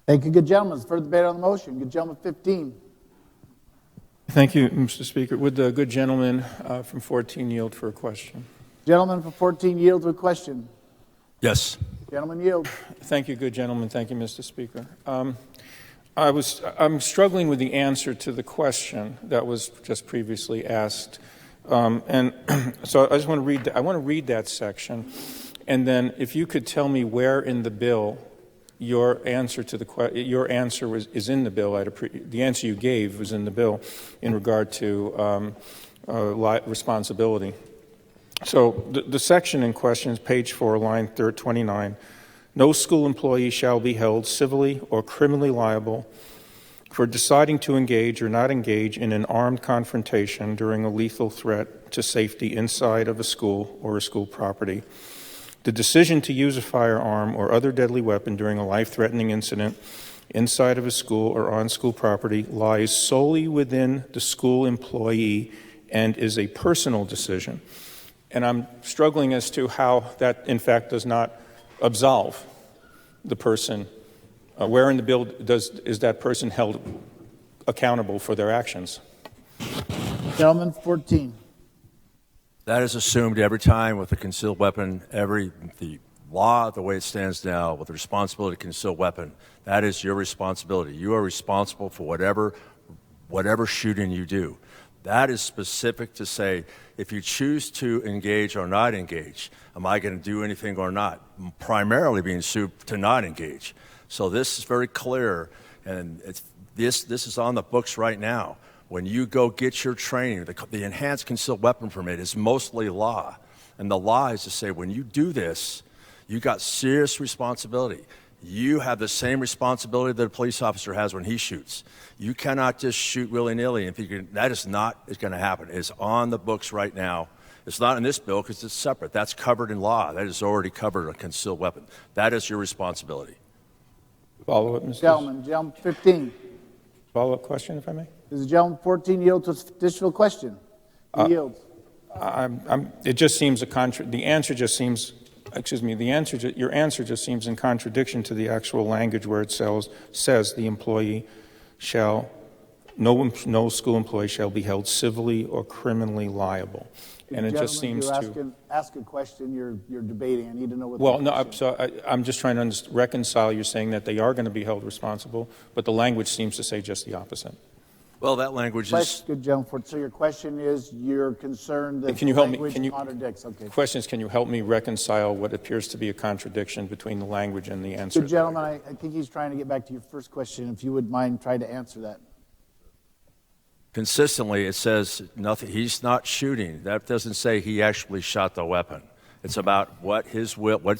Thank you, good gentlemen. Further debate on the motion. Good gentleman 15. Thank you, Mr. Speaker. Would the good gentleman from 14 yield for a question? Gentleman from 14 yield to a question. Yes. Gentleman yield. Thank you, good gentleman. Thank you, Mr. Speaker. I'm struggling with the answer to the question that was just previously asked. And so I just want to read, I want to read that section. And then if you could tell me where in the bill your answer to your answer is in the bill. The answer you gave was in the bill in regard to responsibility. So the section in question is page 4, line 29. No school employee shall be held civilly or criminally liable for deciding to engage or not engage in an armed confrontation during a lethal threat to safety inside of a school or a school property. The decision to use a firearm or other deadly weapon during a life-threatening incident inside of a school or on school property lies solely within the school employee and is a personal decision. And I'm struggling as to how that, in fact, does not absolve the person. Where in the bill is that person held accountable for their actions? Gentleman, 14. That is assumed every time with a concealed weapon. The law, the way it stands now, with the responsibility to conceal weapon, that is your responsibility. You are responsible for whatever shooting you do. That is specific to say, if you choose to engage or not engage, am I going to do anything or not? Primarily being sued to not engage. So this is very clear, and this is on the books right now. When you go get your training, the enhanced concealed weapon permit is mostly law. And the law is to say, when you do this, you got serious responsibility. You have the same responsibility that a police officer has when he shoots. You cannot just shoot willy-nilly and think that is not going to happen. It's on the books right now. It's not in this bill because it's separate. That's covered in law. That is already covered a concealed weapon. That is your responsibility. Follow-up, Mr. Gentleman, 15. Follow-up question, if I may? Does the gentleman 14 yield to additional question? He yields. It just seems the answer just seems, your answer just seems in contradiction to the actual language where it says the employee shall, no school employee shall be held civilly or criminally liable. And it just seems to ask a question. You're debating. I need to know what. Well, no. I'm just trying to reconcile. You're saying that they are going to be held responsible, but the language seems to say just the opposite. Well, that language is good, gentleman. So your question is, you're concerned that the language contradicts. Okay. The question is, can you help me reconcile what appears to be a contradiction between the language and the answer? Good, gentleman. I think he's trying to get back to your first question. If you would mind, try to answer that. Consistently, it says nothing. He's not shooting. That doesn't say he actually shot the weapon. It's about what's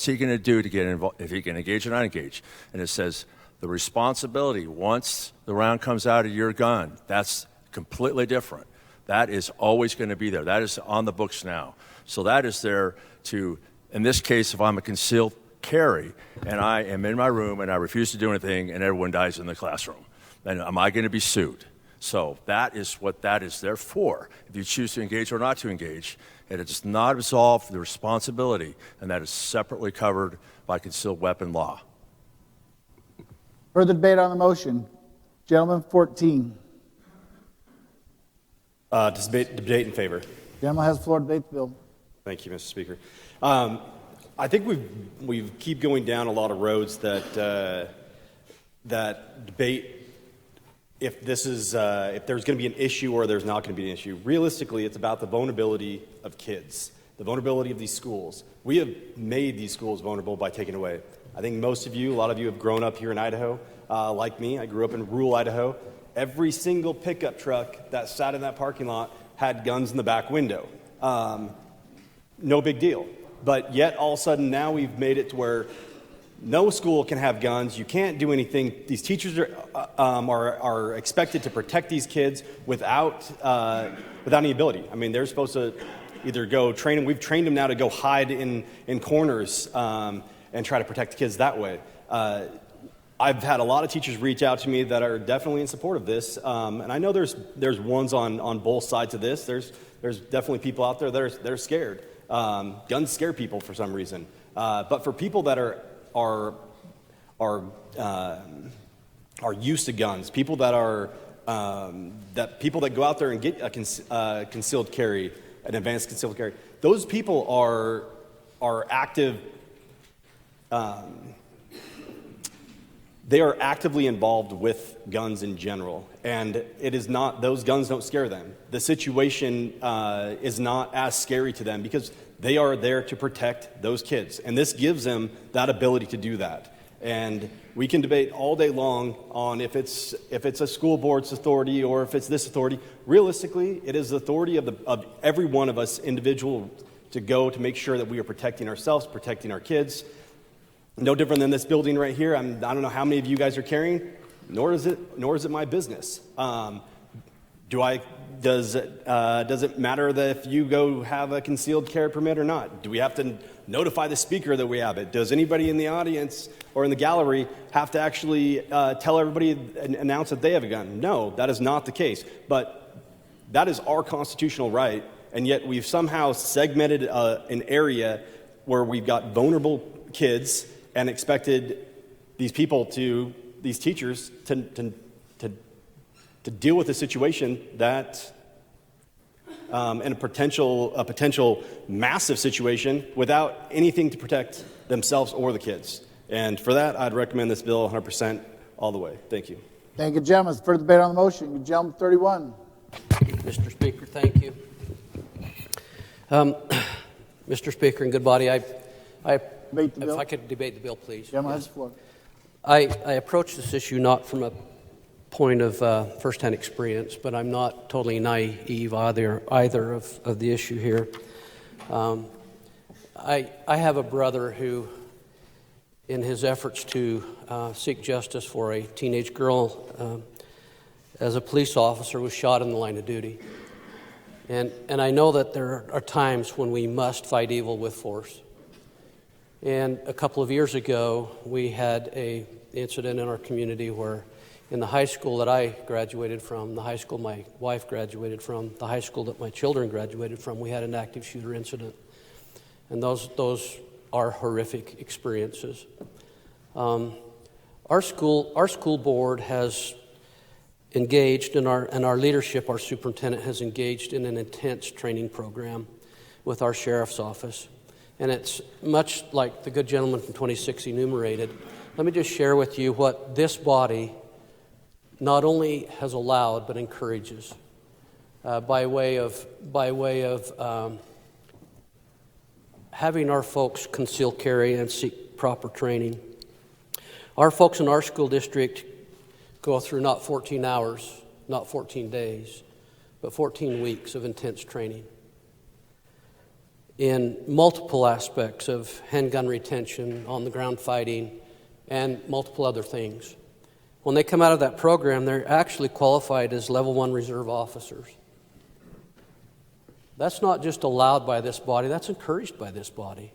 he going to do to get involved, if he can engage or not engage. And it says the responsibility once the round comes out of your gun, that's completely different. That is always going to be there. That is on the books now. So that is there to, in this case, if I'm a concealed carry and I am in my room and I refuse to do anything and everyone dies in the classroom, then am I going to be sued? So that is what that is there for. If you choose to engage or not to engage, it does not absolve the responsibility, and that is separately covered by concealed weapon law. Further debate on the motion. Gentleman, 14. Debate in favor. Gentleman has the floor to debate the bill. Thank you, Mr. Speaker. I think we keep going down a lot of roads that debate if there's going to be an issue or there's not going to be an issue. Realistically, it's about the vulnerability of kids, the vulnerability of these schools. We have made these schools vulnerable by taking away. I think most of you, a lot of you have grown up here in Idaho. Like me, I grew up in rural Idaho. Every single pickup truck that sat in that parking lot had guns in the back window. No big deal. But yet, all of a sudden, now we've made it to where no school can have guns. You can't do anything. These teachers are expected to protect these kids without any ability. I mean, they're supposed to either go train them. We've trained them now to go hide in corners and try to protect the kids that way. I've had a lot of teachers reach out to me that are definitely in support of this, and I know there's ones on both sides of this. There's definitely people out there that are scared. Guns scare people for some reason, but for people that are used to guns, people that people that go out there and get a concealed carry, an advanced concealed carry, those people are active they are actively involved with guns in general, and it is not, those guns don't scare them. The situation is not as scary to them because they are there to protect those kids, and this gives them that ability to do that. And we can debate all day long on if it's a school board's authority or if it's this authority. Realistically, it is the authority of every one of us individual to go to make sure that we are protecting ourselves, protecting our kids. No different than this building right here. I don't know how many of you guys are carrying, nor is it my business. Does it matter that if you go have a concealed carry permit or not? Do we have to notify the speaker that we have it? Does anybody in the audience or in the gallery have to actually tell everybody and announce that they have a gun? No, that is not the case. But that is our constitutional right, and yet we've somehow segmented an area where we've got vulnerable kids and expected these teachers to deal with a situation that, and a potential massive situation without anything to protect themselves or the kids. And for that, I'd recommend this bill 100% all the way. Thank you. Thank you, gentlemen. Further debate on the motion. Gentleman 31. Mr. Speaker, thank you. Mr. Speaker and good body, if I could debate the bill, please. Gentleman has the floor. I approach this issue not from a point of firsthand experience, but I'm not totally naive either of the issue here. I have a brother who, in his efforts to seek justice for a teenage girl as a police officer, was shot in the line of duty. And I know that there are times when we must fight evil with force. And a couple of years ago, we had an incident in our community where in the high school that I graduated from, the high school my wife graduated from, the high school that my children graduated from, we had an active shooter incident. And those are horrific experiences. Our school board has engaged, and our leadership, our superintendent has engaged in an intense training program with our sheriff's office. And it's much like the good gentleman from 26 enumerated. Let me just share with you what this body not only has allowed but encourages by way of having our folks conceal carry and seek proper training. Our folks in our school district go through not 14 hours, not 14 days, but 14 weeks of intense training in multiple aspects of handgun retention, on-the-ground fighting, and multiple other things. When they come out of that program, they're actually qualified as Level 1 Reserve officers. That's not just allowed by this body, that's encouraged by this body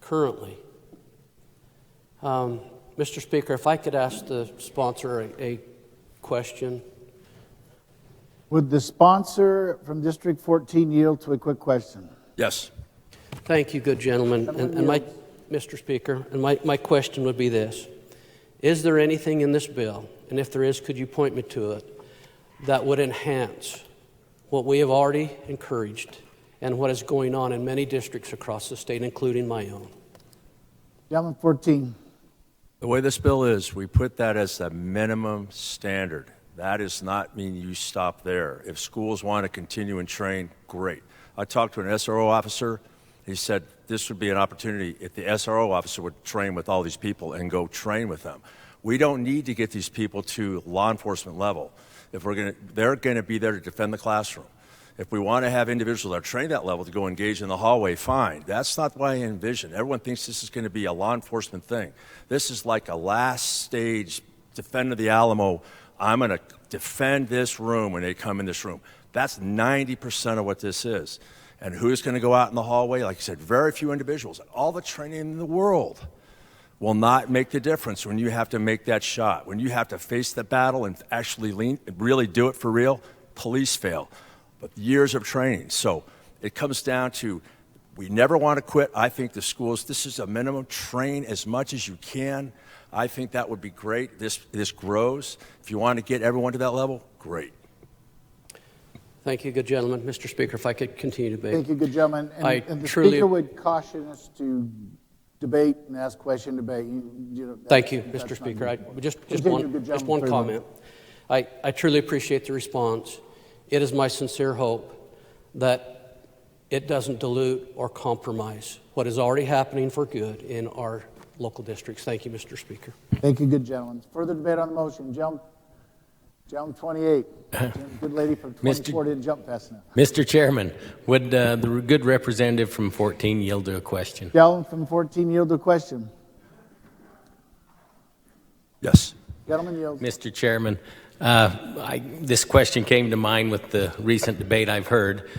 currently. Mr. Speaker, if I could ask the sponsor a question. Would the sponsor from District 14 yield to a quick question? Yes. Thank you, good gentleman. And Mr. Speaker, and my question would be this. Is there anything in this bill, and if there is, could you point me to it, that would enhance what we have already encouraged and what is going on in many districts across the state, including my own? Gentleman 14. The way this bill is, we put that as the minimum standard. That does not mean you stop there. If schools want to continue and train, great. I talked to an SRO officer. He said this would be an opportunity if the SRO officer would train with all these people and go train with them. We don't need to get these people to law enforcement level. They're going to be there to defend the classroom. If we want to have individuals that are trained at that level to go engage in the hallway, fine. That's not what I envision. Everyone thinks this is going to be a law enforcement thing. This is like a last stage defend of the Alamo. I'm going to defend this room when they come in this room. That's 90% of what this is. And who's going to go out in the hallway? Like I said, very few individuals. All the training in the world will not make the difference when you have to make that shot. When you have to face the battle and actually really do it for real, police fail. But years of training. So it comes down to we never want to quit. I think the schools, this is a minimum. Train as much as you can. I think that would be great. This grows. If you want to get everyone to that level, great. Thank you, good gentleman. Mr. Speaker, if I could continue to debate. Thank you, good gentleman. And the truly Speaker would caution us to debate and ask question, debate. Thank you, Mr. Speaker. Just one comment. I truly appreciate the response. It is my sincere hope that it doesn't dilute or compromise what is already happening for good in our local districts. Thank you, Mr. Speaker. Thank you, good gentlemen. Further debate on the motion. Gentleman 28. Good lady from 24 didn't jump fast enough. Mr. Chairman, would the good representative from 14 yield to a question? Gentleman from 14 yield to a question. Yes. Gentleman yields. Mr. Chairman, this question came to mind with the recent debate I've heard.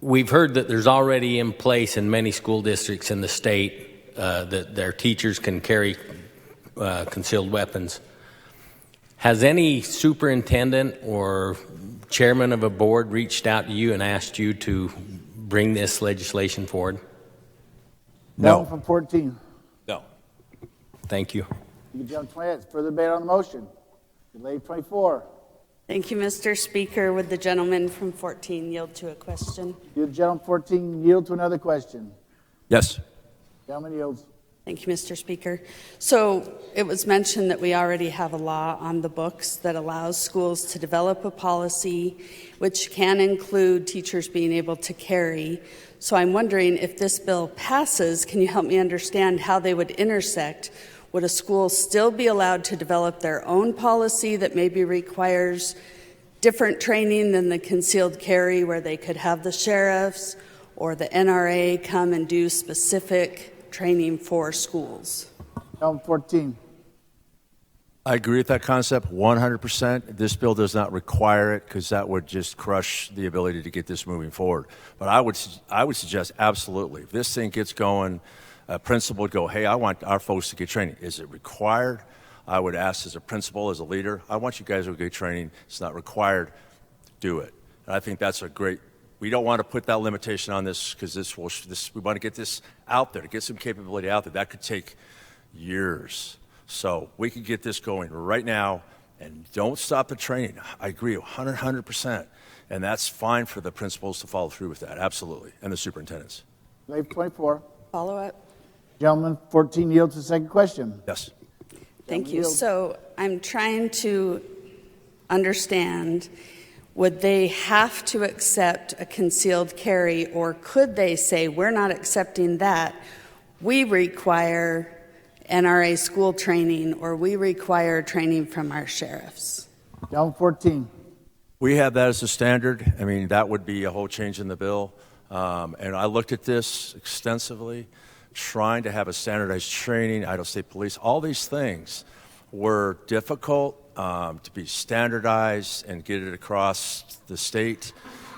We've heard that there's already in place in many school districts in the state that their teachers can carry concealed weapons. Has any superintendent or chairman of a board reached out to you and asked you to bring this legislation forward? No. From 14. No. Thank you. You can jump 28. Further debate on the motion. Good lady 24. Thank you, Mr. Speaker. Would the gentleman from 14 yield to a question? You, gentleman 14, yield to another question. Yes. Gentleman yields. Thank you, Mr. Speaker. So it was mentioned that we already have a law on the books that allows schools to develop a policy which can include teachers being able to carry. So I'm wondering if this bill passes, can you help me understand how they would intersect? Would a school still be allowed to develop their own policy that maybe requires different training than the concealed carry, where they could have the sheriffs or the NRA come and do specific training for schools? 14. I agree with that concept 100%. This bill does not require it because that would just crush the ability to get this moving forward. But I would suggest absolutely. If this thing gets going, a principal would go, hey, I want our folks to get training. Is it required? I would ask as a principal, as a leader, I want you guys to get training. It's not required. Do it. And I think that's a great. We don't want to put that limitation on this because we want to get this out there, to get some capability out there. That could take years. So we could get this going right now, and don't stop the training. I agree 100%. And that's fine for the principals to follow through with that, absolutely, and the superintendents. Lady 24. Follow up. Gentleman 14 yields to the second question. Yes. Thank you. So I'm trying to understand, would they have to accept a concealed carry, or could they say, we're not accepting that, we require NRA school training, or we require training from our sheriffs? Gentleman 14. We have that as a standard. I mean, that would be a whole change in the bill. And I looked at this extensively, trying to have a standardized training, Idaho State Police. All these things were difficult to be standardized and get it across the state.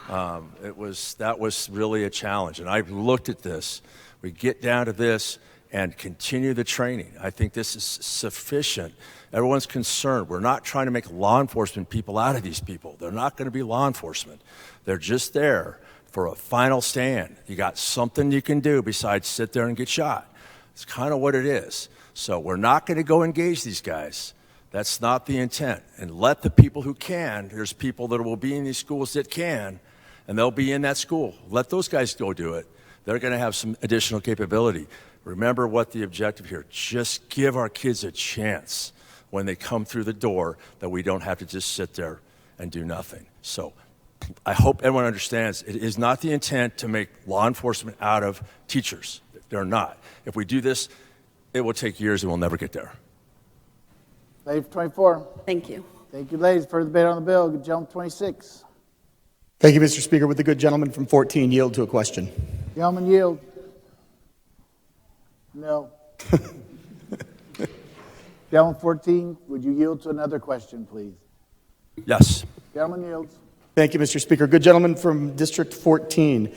That was really a challenge. And I've looked at this. We get down to this and continue the training. I think this is sufficient. Everyone's concerned. We're not trying to make law enforcement people out of these people. They're not going to be law enforcement. They're just there for a final stand. You got something you can do besides sit there and get shot. It's kind of what it is. So we're not going to go engage these guys. That's not the intent. And let the people who can, there's people that will be in these schools that can, and they'll be in that school. Let those guys go do it. They're going to have some additional capability. Remember what the objective here, just give our kids a chance when they come through the door, that we don't have to just sit there and do nothing. So I hope everyone understands it is not the intent to make law enforcement out of teachers. They're not. If we do this, it will take years and we'll never get there. Lady 24. Thank you. Thank you, ladies. Further debate on the bill. Good gentleman 26. Thank you, Mr. Speaker. Would the good gentleman from 14 yield to a question? Gentleman yield. No. Gentleman 14, would you yield to another question, please? Yes. Gentleman yields. Thank you, Mr. Speaker. Good gentleman from District 14.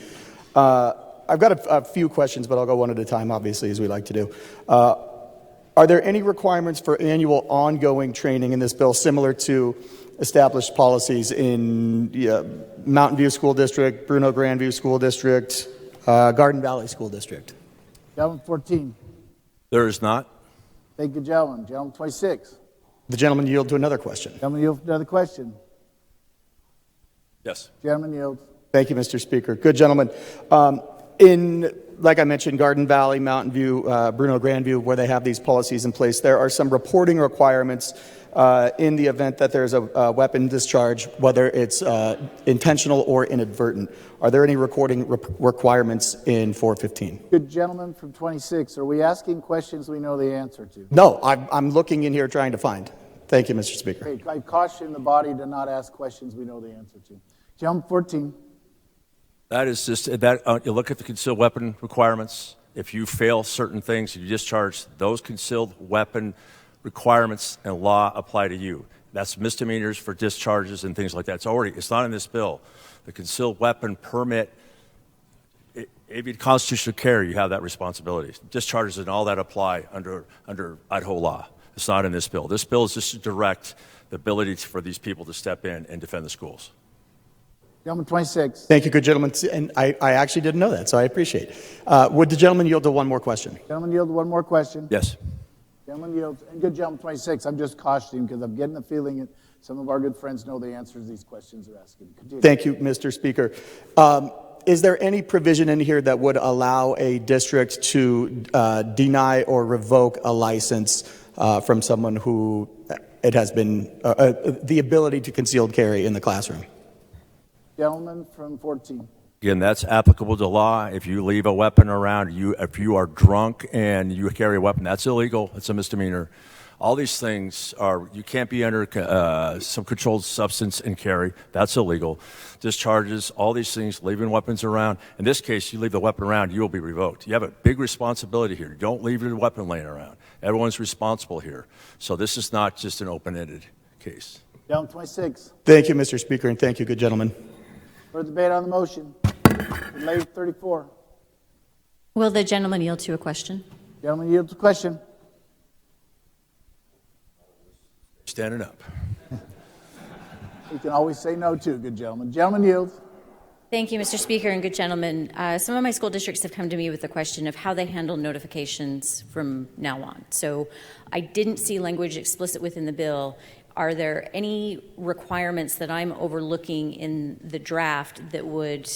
I've got a few questions, but I'll go one at a time, obviously, as we like to do. Are there any requirements for annual ongoing training in this bill similar to established policies in Mountain View School District, Bruno Grandview School District, Garden Valley School District? Gentleman 14. There is not. Thank you, gentleman. Gentleman 26. The gentleman yield to another question. Gentleman yield to another question. Yes. Gentleman yields. Thank you, Mr. Speaker. Good gentleman. Like I mentioned, Garden Valley, Mountain View, Bruno Grandview, where they have these policies in place, there are some reporting requirements in the event that there's a weapon discharge, whether it's intentional or inadvertent. Are there any recording requirements in 415? Good gentleman from 26, are we asking questions we know the answer to? No, I'm looking in here trying to find. Thank you, Mr. Speaker. Okay, I caution the body to not ask questions we know the answer to. Gentleman 14. That is just that you look at the concealed weapon requirements. If you fail certain things, you discharge, those concealed weapon requirements and law apply to you. That's misdemeanors for discharges and things like that. It's not in this bill. The concealed weapon permit, if you constitutional carry, you have that responsibility. Discharges and all that apply under Idaho law. It's not in this bill. This bill is just to direct the ability for these people to step in and defend the schools. Gentleman 26. Thank you, good gentleman. And I actually didn't know that, so I appreciate it. Would the gentleman yield to one more question? Gentleman yield to one more question. Yes. Gentleman yields. And good gentleman 26, I'm just cautioning because I'm getting the feeling that some of our good friends know the answers to these questions they're asking. Continue. Thank you, Mr. Speaker. Is there any provision in here that would allow a district to deny or revoke a license from someone who it has been the ability to concealed carry in the classroom? Gentleman from 14. Again, that's applicable to law. If you leave a weapon around, if you are drunk and you carry a weapon, that's illegal. It's a misdemeanor. All these things are, you can't be under some controlled substance and carry. That's illegal. Discharges, all these things, leaving weapons around. In this case, you leave the weapon around, you will be revoked. You have a big responsibility here. Don't leave your weapon laying around. Everyone's responsible here. So this is not just an open-ended case. Gentleman 26. Thank you, Mr. Speaker, and thank you, good gentleman. Further debate on the motion. Lady 34. Will the gentleman yield to a question? Gentleman yield to question. Standing up. You can always say no to, good gentleman. Gentleman yields. Thank you, Mr. Speaker and good gentlemen. Some of my school districts have come to me with the question of how they handle notifications from now on. So I didn't see language explicit within the bill. Are there any requirements that I'm overlooking in the draft that would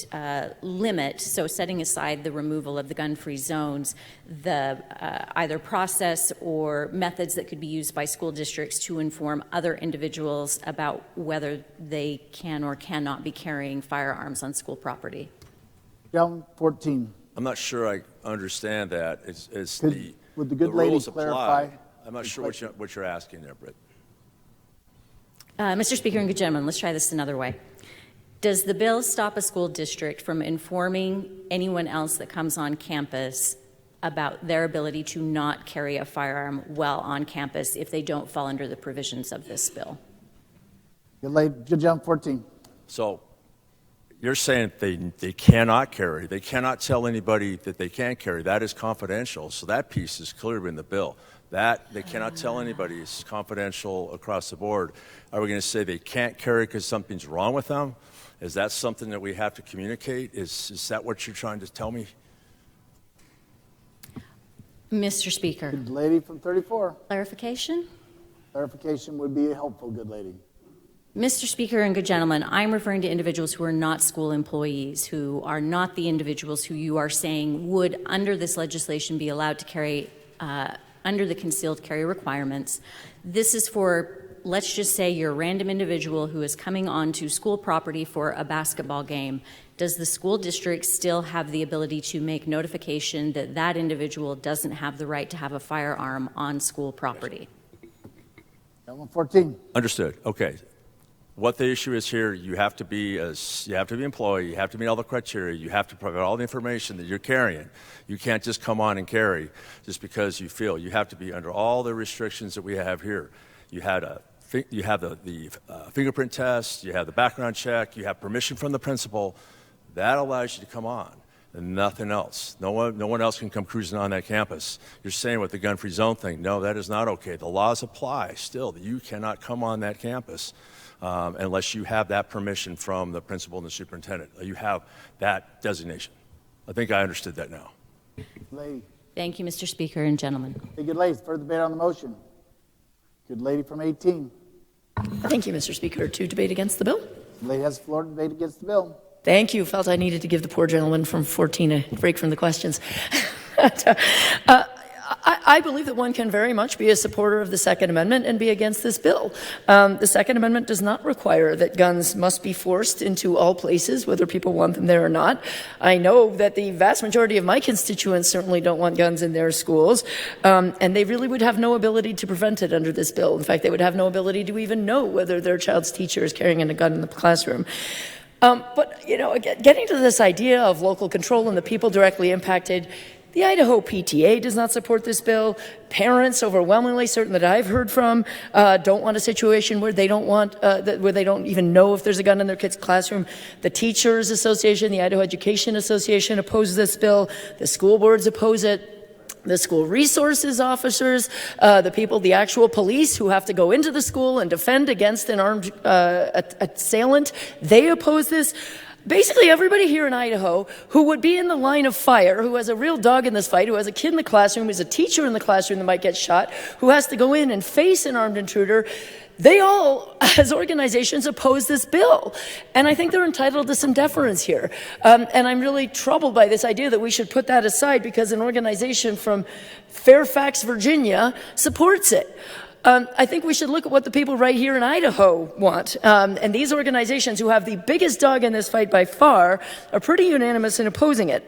limit, so setting aside the removal of the gun-free zones, the either process or methods that could be used by school districts to inform other individuals about whether they can or cannot be carrying firearms on school property? Gentleman 14. I'm not sure I understand that. Would the good lady rules clarify? apply. I'm not sure what you're asking there, Britt. Mr. Speaker and good gentlemen, let's try this another way. Does the bill stop a school district from informing anyone else that comes on campus about their ability to not carry a firearm while on campus if they don't fall under the provisions of this bill? Good gentleman 14. So you're saying they cannot carry. They cannot tell anybody that they can't carry. That is confidential. So that piece is clearly in the bill. That they cannot tell anybody. It's confidential across the board. Are we going to say they can't carry because something's wrong with them? Is that something that we have to communicate? Is that what you're trying to tell me? Mr. Speaker. Good lady from 34. Clarification? Clarification would be helpful, good lady. Mr. Speaker and good gentlemen, I'm referring to individuals who are not school employees, who are not the individuals who you are saying would, under this legislation, be allowed to carry under the concealed carry requirements. This is for, let's just say, your random individual who is coming onto school property for a basketball game. Does the school district still have the ability to make notification that that individual doesn't have the right to have a firearm on school property? Gentleman 14. Understood. Okay. What the issue is here, you have to be employee, you have to meet all the criteria, you have to provide all the information that you're carrying. You can't just come on and carry just because you feel. You have to be under all the restrictions that we have here. You have the fingerprint test, you have the background check, you have permission from the principal. That allows you to come on, and nothing else. No one else can come cruising on that campus. You're saying with the gun-free zone thing, no, that is not okay. The laws apply still. You cannot come on that campus. Unless you have that permission from the principal and the superintendent. You have that designation. I think I understood that now. Lady. Thank you, Mr. Speaker and gentlemen. Hey, good lady, further debate on the motion. Good lady from 18. Thank you, Mr. Speaker. To debate against the bill? Lady has the floor to debate against the bill. Thank you. Felt I needed to give the poor gentleman from 14 a break from the questions. I believe that one can very much be a supporter of the Second Amendment and be against this bill. The Second Amendment does not require that guns must be forced into all places, whether people want them there or not. I know that the vast majority of my constituents certainly don't want guns in their schools, and they really would have no ability to prevent it under this bill. In fact, they would have no ability to even know whether their child's teacher is carrying a gun in the classroom. But, you know, getting to this idea of local control and the people directly impacted, the Idaho PTA does not support this bill. Parents, overwhelmingly certain that I've heard from, don't want a situation where they don't want, where they don't even know if there's a gun in their kid's classroom. The Teachers Association, the Idaho Education Association opposes this bill. The school boards oppose it. The school resources officers, the people, the actual police who have to go into the school and defend against an armed assailant, they oppose this. Basically, everybody here in Idaho who would be in the line of fire, who has a real dog in this fight, who has a kid in the classroom, who's a teacher in the classroom that might get shot, who has to go in and face an armed intruder, they all, as organizations, oppose this bill. And I think they're entitled to some deference here. And I'm really troubled by this idea that we should put that aside because an organization from Fairfax, Virginia, supports it. I think we should look at what the people right here in Idaho want. And these organizations who have the biggest dog in this fight by far are pretty unanimous in opposing it.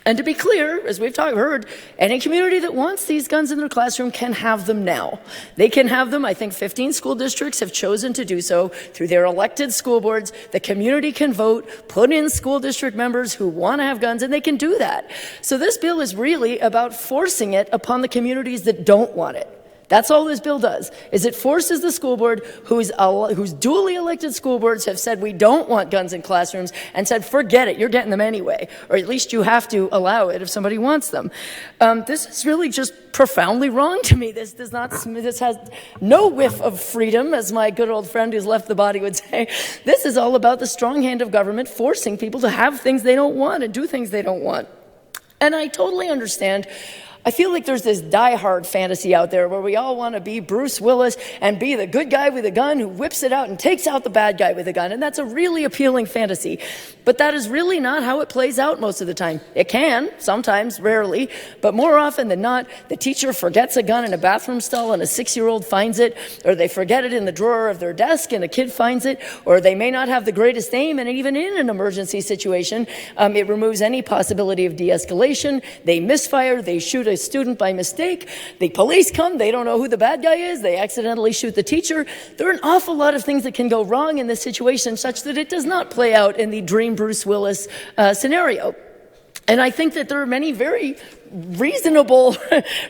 And to be clear, as we've heard, any community that wants these guns in their classroom can have them now. They can have them. I think 15 school districts have chosen to do so through their elected school boards. The community can vote, put in school district members who want to have guns, and they can do that. So this bill is really about forcing it upon the communities that don't want it. That's all this bill does, is it forces the school board, whose duly elected school boards have said we don't want guns in classrooms, and said, forget it, you're getting them anyway. Or at least you have to allow it if somebody wants them. This is really just profoundly wrong to me. This has no whiff of freedom, as my good old friend who's left the body would say. This is all about the strong hand of government forcing people to have things they don't want and do things they don't want. And I totally understand. I feel like there's this die-hard fantasy out there where we all want to be Bruce Willis and be the good guy with a gun who whips it out and takes out the bad guy with a gun. And that's a really appealing fantasy. But that is really not how it plays out most of the time. It can, sometimes, rarely, but more often than not, the teacher forgets a gun in a bathroom stall and a 6-year-old finds it, or they forget it in the drawer of their desk and a kid finds it, or they may not have the greatest aim, and even in an emergency situation, it removes any possibility of de-escalation. They misfire, they shoot a student by mistake, the police come, they don't know who the bad guy is, they accidentally shoot the teacher. There are an awful lot of things that can go wrong in this situation such that it does not play out in the dream Bruce Willis scenario. And I think that there are many very reasonable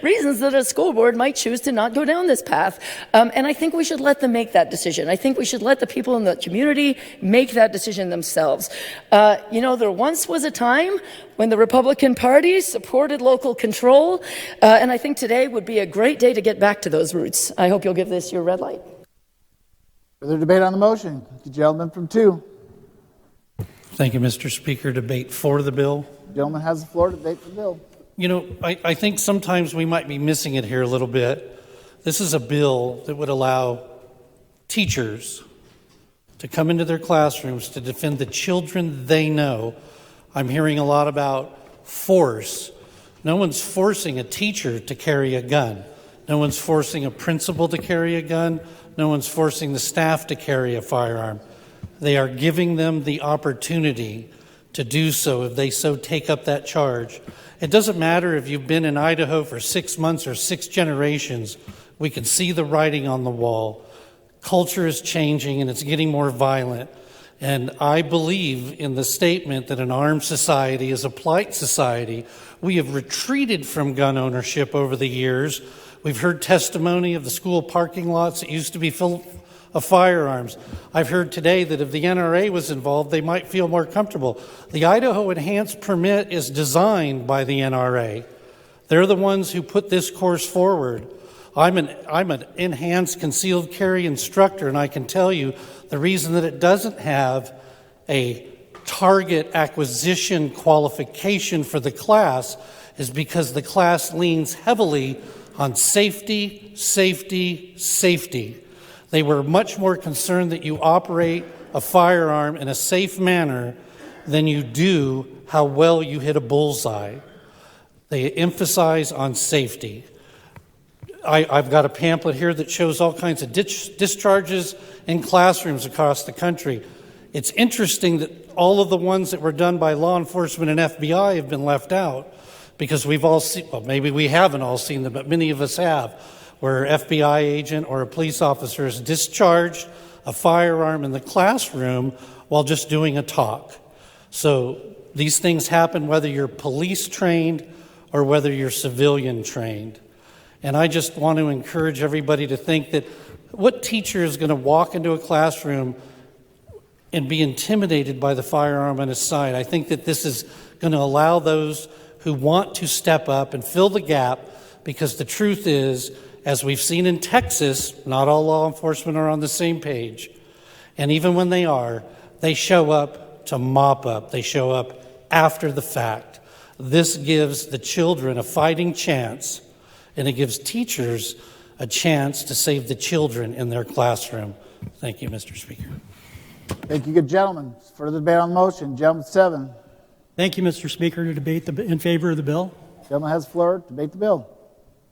reasons that a school board might choose to not go down this path. And I think we should let them make that decision. I think we should let the people in the community make that decision themselves. You know, there once was a time when the Republican Party supported local control, and I think today would be a great day to get back to those roots. I hope you'll give this your red light. Further debate on the motion. The gentleman from 2. Thank you, Mr. Speaker. Debate for the bill. The gentleman has the floor to debate for the bill. You know, I think sometimes we might be missing it here a little bit. This is a bill that would allow teachers to come into their classrooms to defend the children they know. I'm hearing a lot about force. No one's forcing a teacher to carry a gun. No one's forcing a principal to carry a gun. No one's forcing the staff to carry a firearm. They are giving them the opportunity to do so if they so take up that charge. It doesn't matter if you've been in Idaho for 6 months or 6 generations. We can see the writing on the wall. Culture is changing and it's getting more violent. And I believe in the statement that an armed society is a polite society. We have retreated from gun ownership over the years. We've heard testimony of the school parking lots that used to be full of firearms. I've heard today that if the NRA was involved, they might feel more comfortable. The Idaho Enhanced Permit is designed by the NRA. They're the ones who put this course forward. I'm an enhanced concealed carry instructor, and I can tell you the reason that it doesn't have a target acquisition qualification for the class is because the class leans heavily on safety, safety, safety. They were much more concerned that you operate a firearm in a safe manner than you do how well you hit a bullseye. They emphasize on safety. I've got a pamphlet here that shows all kinds of discharges in classrooms across the country. It's interesting that all of the ones that were done by law enforcement and FBI have been left out, because we've all seen, well, maybe we haven't all seen them, but many of us have, where an FBI agent or a police officer has discharged a firearm in the classroom while just doing a talk. So these things happen whether you're police trained or whether you're civilian trained. And I just want to encourage everybody to think that what teacher is going to walk into a classroom and be intimidated by the firearm on his side? I think that this is going to allow those who want to step up and fill the gap, because the truth is, as we've seen in Texas, not all law enforcement are on the same page. And even when they are, they show up to mop up. They show up after the fact. This gives the children a fighting chance, and it gives teachers a chance to save the children in their classroom. Thank you, Mr. Speaker. Thank you, good gentlemen. Further debate on the motion. Gentleman 7. Thank you, Mr. Speaker, to debate in favor of the bill. Gentleman has the floor. Debate the bill.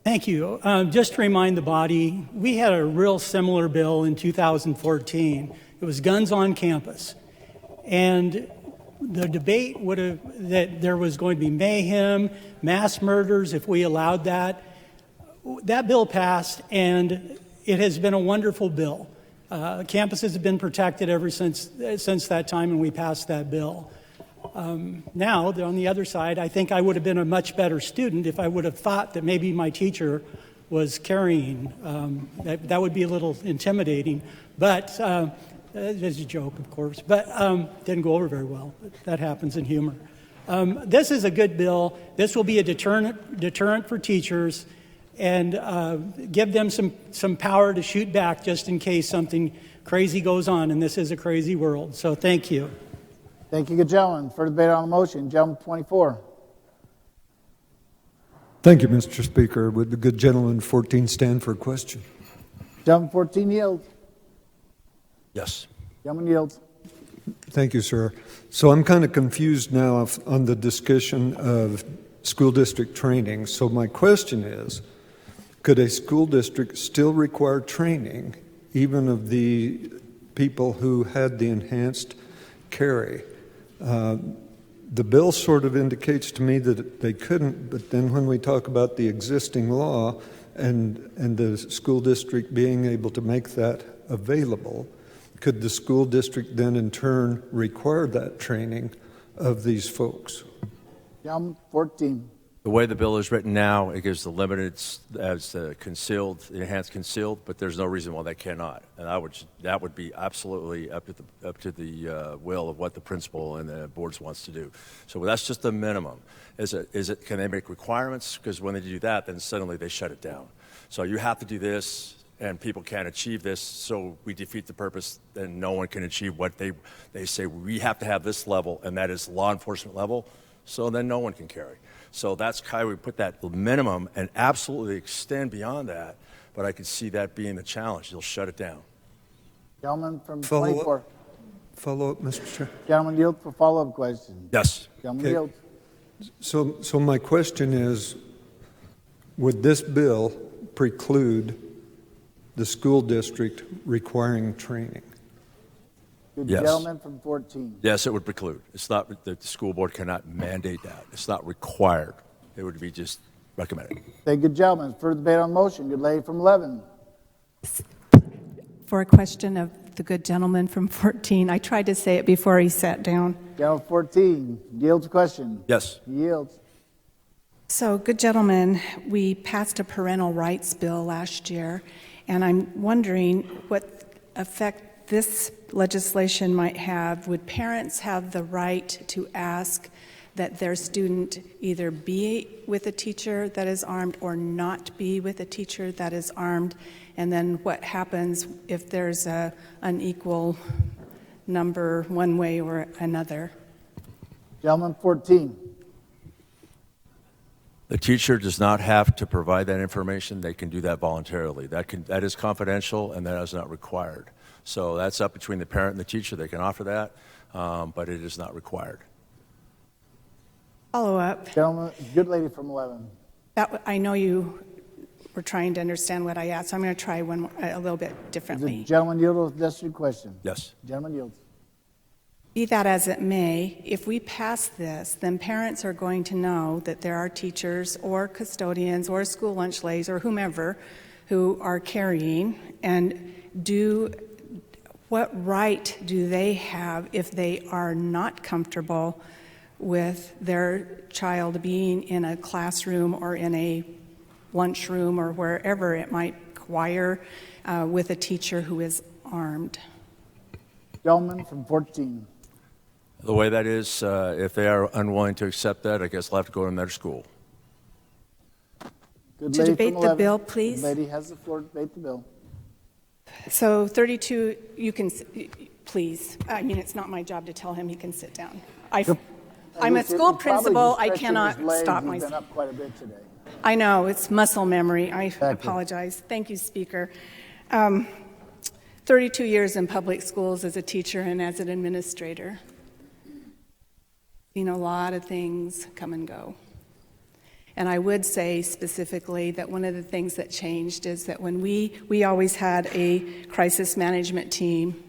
Thank you. Just to remind the body, we had a real similar bill in 2014. It was guns on campus. And the debate would have that there was going to be mayhem, mass murders if we allowed that. That bill passed, and it has been a wonderful bill. Campuses have been protected ever since that time, and we passed that bill. Now, on the other side, I think I would have been a much better student if I would have thought that maybe my teacher was carrying. That would be a little intimidating, but as a joke, of course, but didn't go over very well. That happens in humor. This is a good bill. This will be a deterrent for teachers, and give them some power to shoot back just in case something crazy goes on, and this is a crazy world. So thank you. Thank you, good gentlemen. Further debate on the motion. Gentleman 24. Thank you, Mr. Speaker. Would the good gentleman 14 stand for a question? Gentleman 14 yields. Yes. Gentleman yields. Thank you, sir. So I'm kind of confused now on the discussion of school district training. So my question is, could a school district still require training even of the people who had the enhanced carry? The bill sort of indicates to me that they couldn't, but then when we talk about the existing law and the school district being able to make that available, could the school district then in turn require that training of these folks? Gentleman 14. The way the bill is written now, it gives the limited as concealed, enhanced concealed, but there's no reason why they cannot. And that would be absolutely up to the will of what the principal and the boards wants to do. So that's just the minimum. Can they make requirements? Because when they do that, then suddenly they shut it down. So you have to do this, and people can't achieve this, so we defeat the purpose, and no one can achieve what they say. We have to have this level, and that is law enforcement level, so then no one can carry. So that's kind of, we put that minimum and absolutely extend beyond that, but I could see that being the challenge. You'll shut it down. Gentleman from 24. Follow up, Mr. Chair. Gentleman yield for follow-up question. Yes. Gentleman yield. So my question is, would this bill preclude the school district requiring training? Good Yes. gentleman from 14. Yes, it would preclude. It's not, the school board cannot mandate that. It's not required. It would be just recommended. Thank you, good gentlemen. Further debate on the motion. Good lady from 11. For a question of the good gentleman from 14, I tried to say it before he sat down. Gentleman 14 yields question. Yes. He yields. So, good gentleman, we passed a parental rights bill last year, and I'm wondering what effect this legislation might have. Would parents have the right to ask that their student either be with a teacher that is armed or not be with a teacher that is armed? And then what happens if there's an unequal number one way or another? Gentleman 14. The teacher does not have to provide that information. They can do that voluntarily. That is confidential, and that is not required. So that's up between the parent and the teacher. They can offer that. but it is not required. Follow up. Gentleman, good lady from 11. I know you were trying to understand what I asked, so I'm going to try one more, a little bit The differently. gentleman yield with that's your question. Yes. Gentleman yields. Be that as it may, if we pass this, then parents are going to know that there are teachers or custodians or school lunch ladies or whomever who are carrying, and what right do they have if they are not comfortable with their child being in a classroom or in a lunchroom or wherever it might require with a teacher who is armed? Gentleman from 14. The way that is, if they are unwilling to accept that, I guess they'll have to go to another school. Good To lady debate from the 11. bill, please. The lady has the floor to debate the bill. So 32, you can, please. I mean, it's not my job to tell him he can sit down. I'm a school principal. I cannot stop He's been myself. up quite a bit today. I know, it's muscle memory. I apologize. Thank you, Speaker. 32 years in public schools as a teacher and as an administrator. Seen a lot of things come and go. And I would say specifically that one of the things that changed is that when we always had a crisis management team,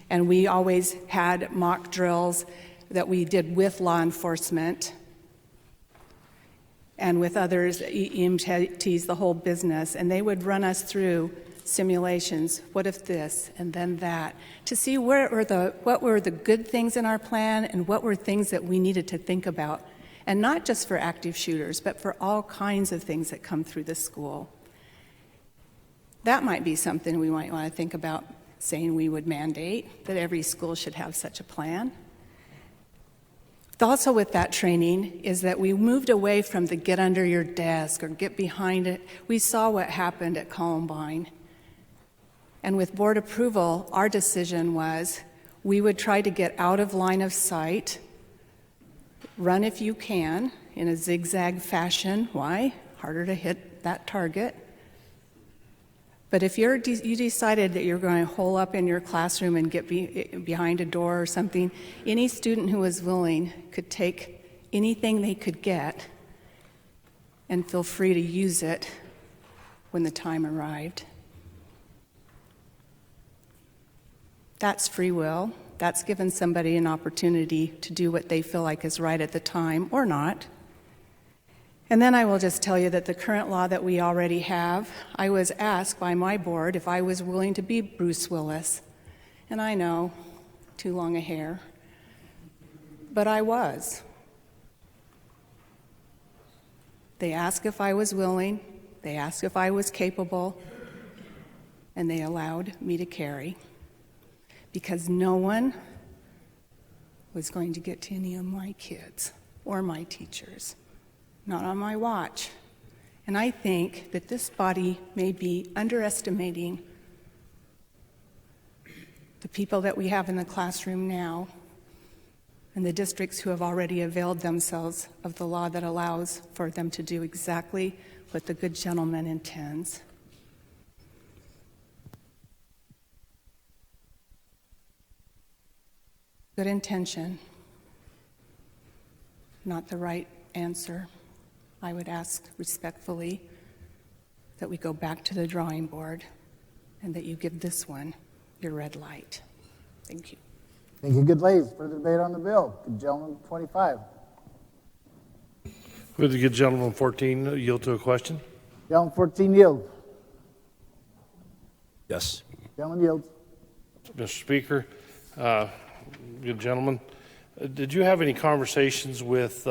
and we always had mock drills that we did with law enforcement and with others, EMTs, the whole business, and they would run us through simulations, what if this and then that, to see what were the good things in our plan and what were things that we needed to think about, and not just for active shooters, but for all kinds of things that come through the school. That might be something we might want to think about, saying we would mandate that every school should have such a plan. Also with that training is that we moved away from the get under your desk or get behind it. We saw what happened at Columbine. And with board approval, our decision was we would try to get out of line of sight, run if you can in a zigzag fashion. Why? Harder to hit that target. But if you decided that you're going to hole up in your classroom and get behind a door or something, any student who was willing could take anything they could get and feel free to use it when the time arrived. That's free will. That's given somebody an opportunity to do what they feel like is right at the time or not. And then I will just tell you that the current law that we already have, I was asked by my board if I was willing to be Bruce Willis. And I know, too long a hair, but I was. They asked if I was willing, they asked if I was capable, and they allowed me to carry. Because no one was going to get to any of my kids or my teachers. Not on my watch. And I think that this body may be underestimating the people that we have in the classroom now and the districts who have already availed themselves of the law that allows for them to do exactly what the good gentleman intends. Good intention, not the right answer. I would ask respectfully that we go back to the drawing board and that you give this one your red light. Thank you. Thank you, good ladies. Further debate on the bill. Good gentleman, 25. Would the good gentleman 14 yield to a question? Gentleman 14 yield. Yes. Gentleman yields. Mr. Speaker, good gentleman, did you have any conversations with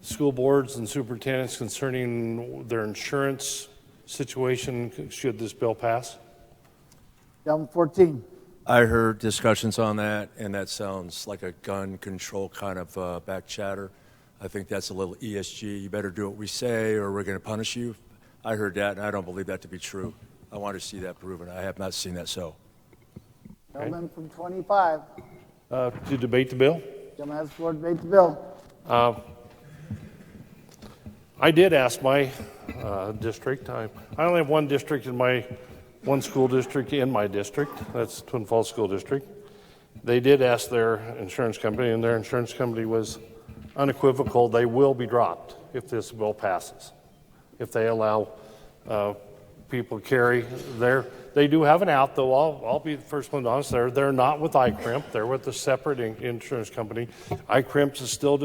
school boards and superintendents concerning their insurance situation should this bill pass? Gentleman 14. I heard discussions on that, and that sounds like a gun control kind of back chatter. I think that's a little ESG. You better do what we say or we're going to punish you. I heard that, and I don't believe that to be true. I want to see that proven. I have not seen that so. Gentleman from 25. To debate the bill? Gentleman has the floor to debate the bill. I did ask my district. I only have one district in one school district in my district. That's Twin Falls School District. they did ask their insurance company, and their insurance company was unequivocal. They will be dropped if this bill passes. If they allow people to carry they do have an out, though. I'll be the first one to be honest. They're not with iCrimp. They're with a separate insurance company. iCrimp is still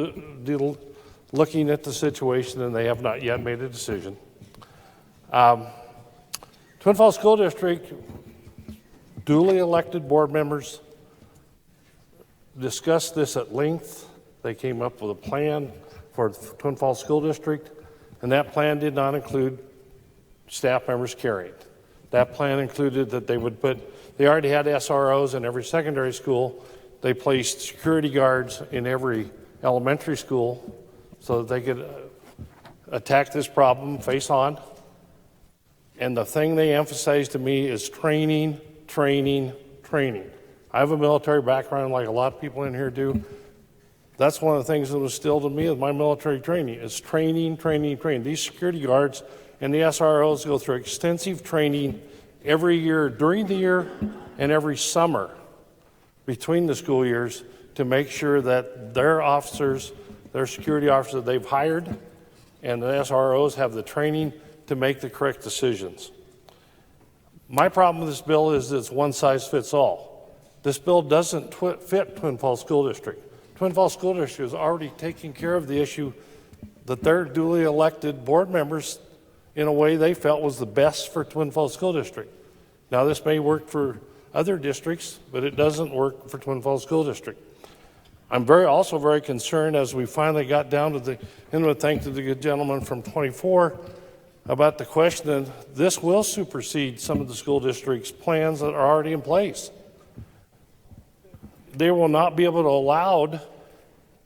looking at the situation, and they have not yet made a decision. Twin Falls School District, duly elected board members discussed this at length. They came up with a plan for the Twin Falls School District, and that plan did not include staff members carrying. That plan included that they already had SROs in every secondary school. They placed security guards in every elementary school so that they could attack this problem face on. And the thing they emphasized to me is training, training, training. I have a military background like a lot of people in here do. That's one of the things that was instilled in me with my military training is training, training, training. These security guards and the SROs go through extensive training every year, during the year, and every summer between the school years to make sure that their officers, their security officers that they've hired, and the SROs have the training to make the correct decisions. My problem with this bill is it's one size fits all. This bill doesn't fit Twin Falls School District. Twin Falls School District is already taking care of the issue that their duly elected board members in a way they felt was the best for Twin Falls School District. Now, this may work for other districts, but it doesn't work for Twin Falls School District. I'm also very concerned as we finally got down to the end of thank to the good gentleman from 24 about the question that this will supersede some of the school district's plans that are already in place. They will not be able to allow,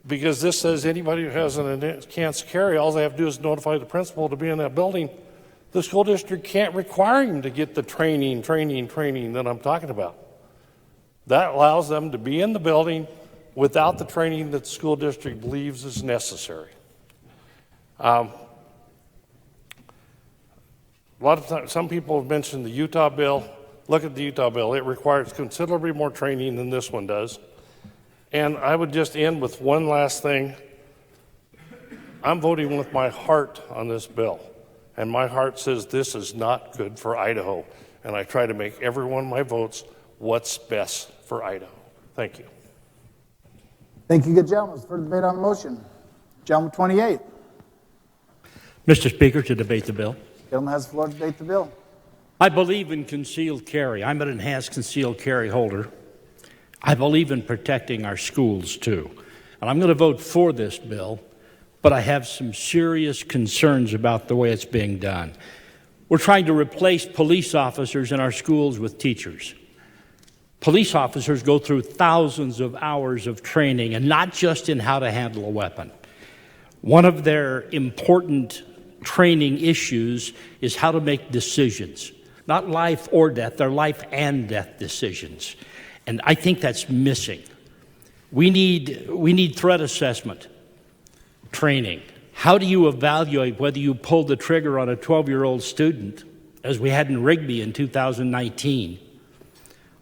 because this says anybody who has a chance to carry, all they have to do is notify the principal to be in that building. The school district can't require him to get the training that I'm talking about. That allows them to be in the building without the training that the school district believes is necessary. A lot of times, some people have mentioned the Utah bill. Look at the Utah bill. It requires considerably more training than this one does. And I would just end with one last thing. I'm voting with my heart on this bill. And my heart says this is not good for Idaho. And I try to make every one of my votes what's best for Idaho. Thank you. Thank you, good gentlemen. For debate on the motion. Gentleman 28. Mr. Speaker, to debate the bill. Gentleman has the floor to debate the bill. I believe in concealed carry. I'm an enhanced concealed carry holder. I believe in protecting our schools, too. And I'm going to vote for this bill, but I have some serious concerns about the way it's being done. We're trying to replace police officers in our schools with teachers. Police officers go through thousands of hours of training, and not just in how to handle a weapon. One of their important training issues is how to make decisions. Not life or death, they're life and death decisions. And I think that's missing. We need threat assessment training. How do you evaluate whether you pulled the trigger on a 12-year-old student, as we had in Rigby in 2019?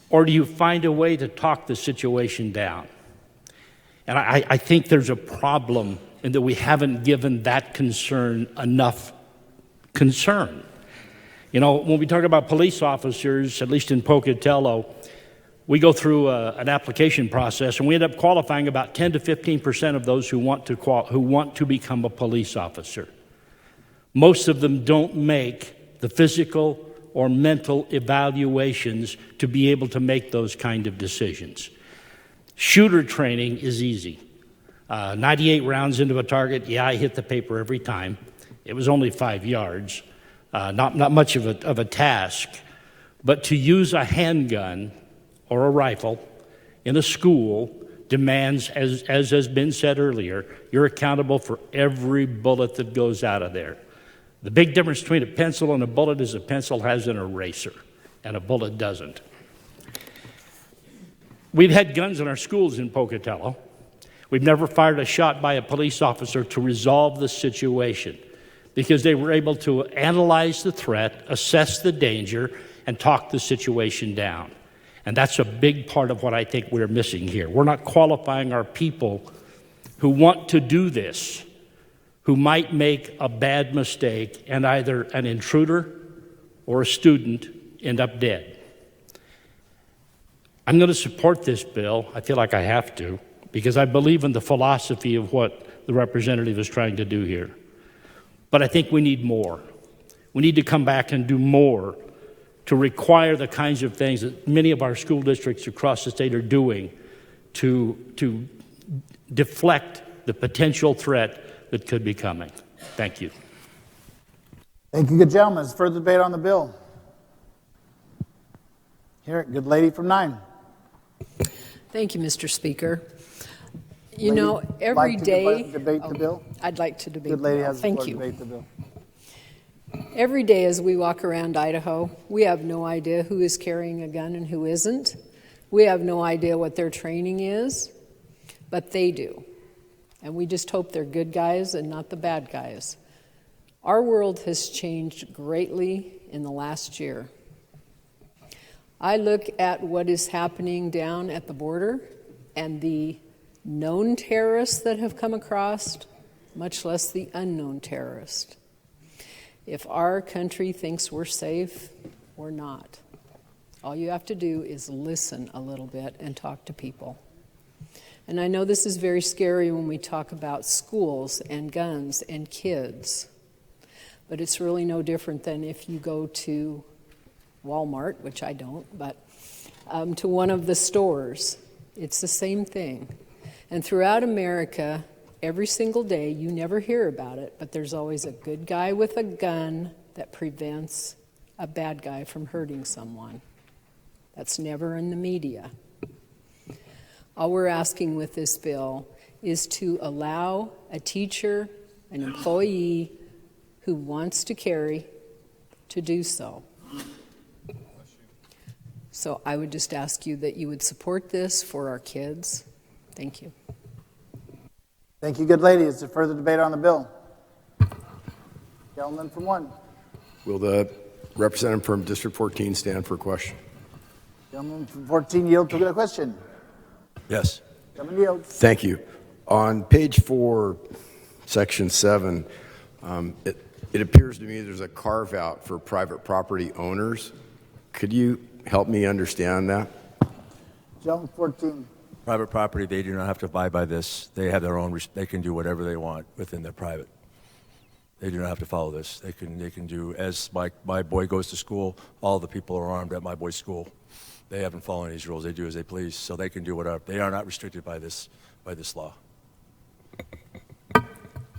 Or do you find a way to talk the situation down? And I think there's a problem in that we haven't given that concern enough concern. You know, when we talk about police officers, at least in Pocatello, we go through an application process, and we end up qualifying about 10 to 15% of those who want to become a police officer. Most of them don't make the physical or mental evaluations to be able to make those kind of decisions. Shooter training is easy. 98 rounds into a target, yeah, I hit the paper every time. It was only 5 yards. Not much of a task. But to use a handgun or a rifle in a school demands, as has been said earlier, you're accountable for every bullet that goes out of there. The big difference between a pencil and a bullet is a pencil has an eraser and a bullet doesn't. We've had guns in our schools in Pocatello. We've never fired a shot by a police officer to resolve the situation because they were able to analyze the threat, assess the danger, and talk the situation down. And that's a big part of what I think we're missing here. We're not qualifying our people who want to do this, who might make a bad mistake and either an intruder or a student end up dead. I'm going to support this bill. I feel like I have to, because I believe in the philosophy of what the representative is trying to do here. But I think we need more. We need to come back and do more to require the kinds of things that many of our school districts across the state are doing to deflect the potential threat that could be coming. Thank you. Thank you, good gentlemen. Is further debate on the bill? Here, good lady from 9. Thank you, Mr. Speaker. You Lady, know, every like to day... debate the bill? I'd like to debate Good lady the bill. has the Thank floor you. to debate the bill. Every day as we walk around Idaho, we have no idea who is carrying a gun and who isn't. We have no idea what their training is, but they do. And we just hope they're good guys and not the bad guys. Our world has changed greatly in the last year. I look at what is happening down at the border and the known terrorists that have come across, much less the unknown terrorist. If our country thinks we're safe, we're not. All you have to do is listen a little bit and talk to people. And I know this is very scary when we talk about schools and guns and kids, but it's really no different than if you go to Walmart, which I don't, but to one of the stores. It's the same thing. And throughout America, every single day, you never hear about it, but there's always a good guy with a gun that prevents a bad guy from hurting someone. That's never in the media. All we're asking with this bill is to allow a teacher, an employee who wants to carry, to do so. So I would just ask you that you would support this for our kids. Thank you. Thank you, good lady. Is there further debate on the bill? Gentleman from 1. Will the representative from District 14 stand for a question? Gentleman from 14 yield to the question. Yes. Gentleman yields. Thank you. On page 4, section 7, it appears to me there's a carve out for private property owners. Could you help me understand that? Gentleman 14. Private property, they do not have to abide by this. They have their own, they can do whatever they want within their private. They do not have to follow this. They can do, as my boy goes to school, all the people are armed at my boy's school. They haven't followed these rules. They do as they please, so they can do whatever. They are not restricted by this law.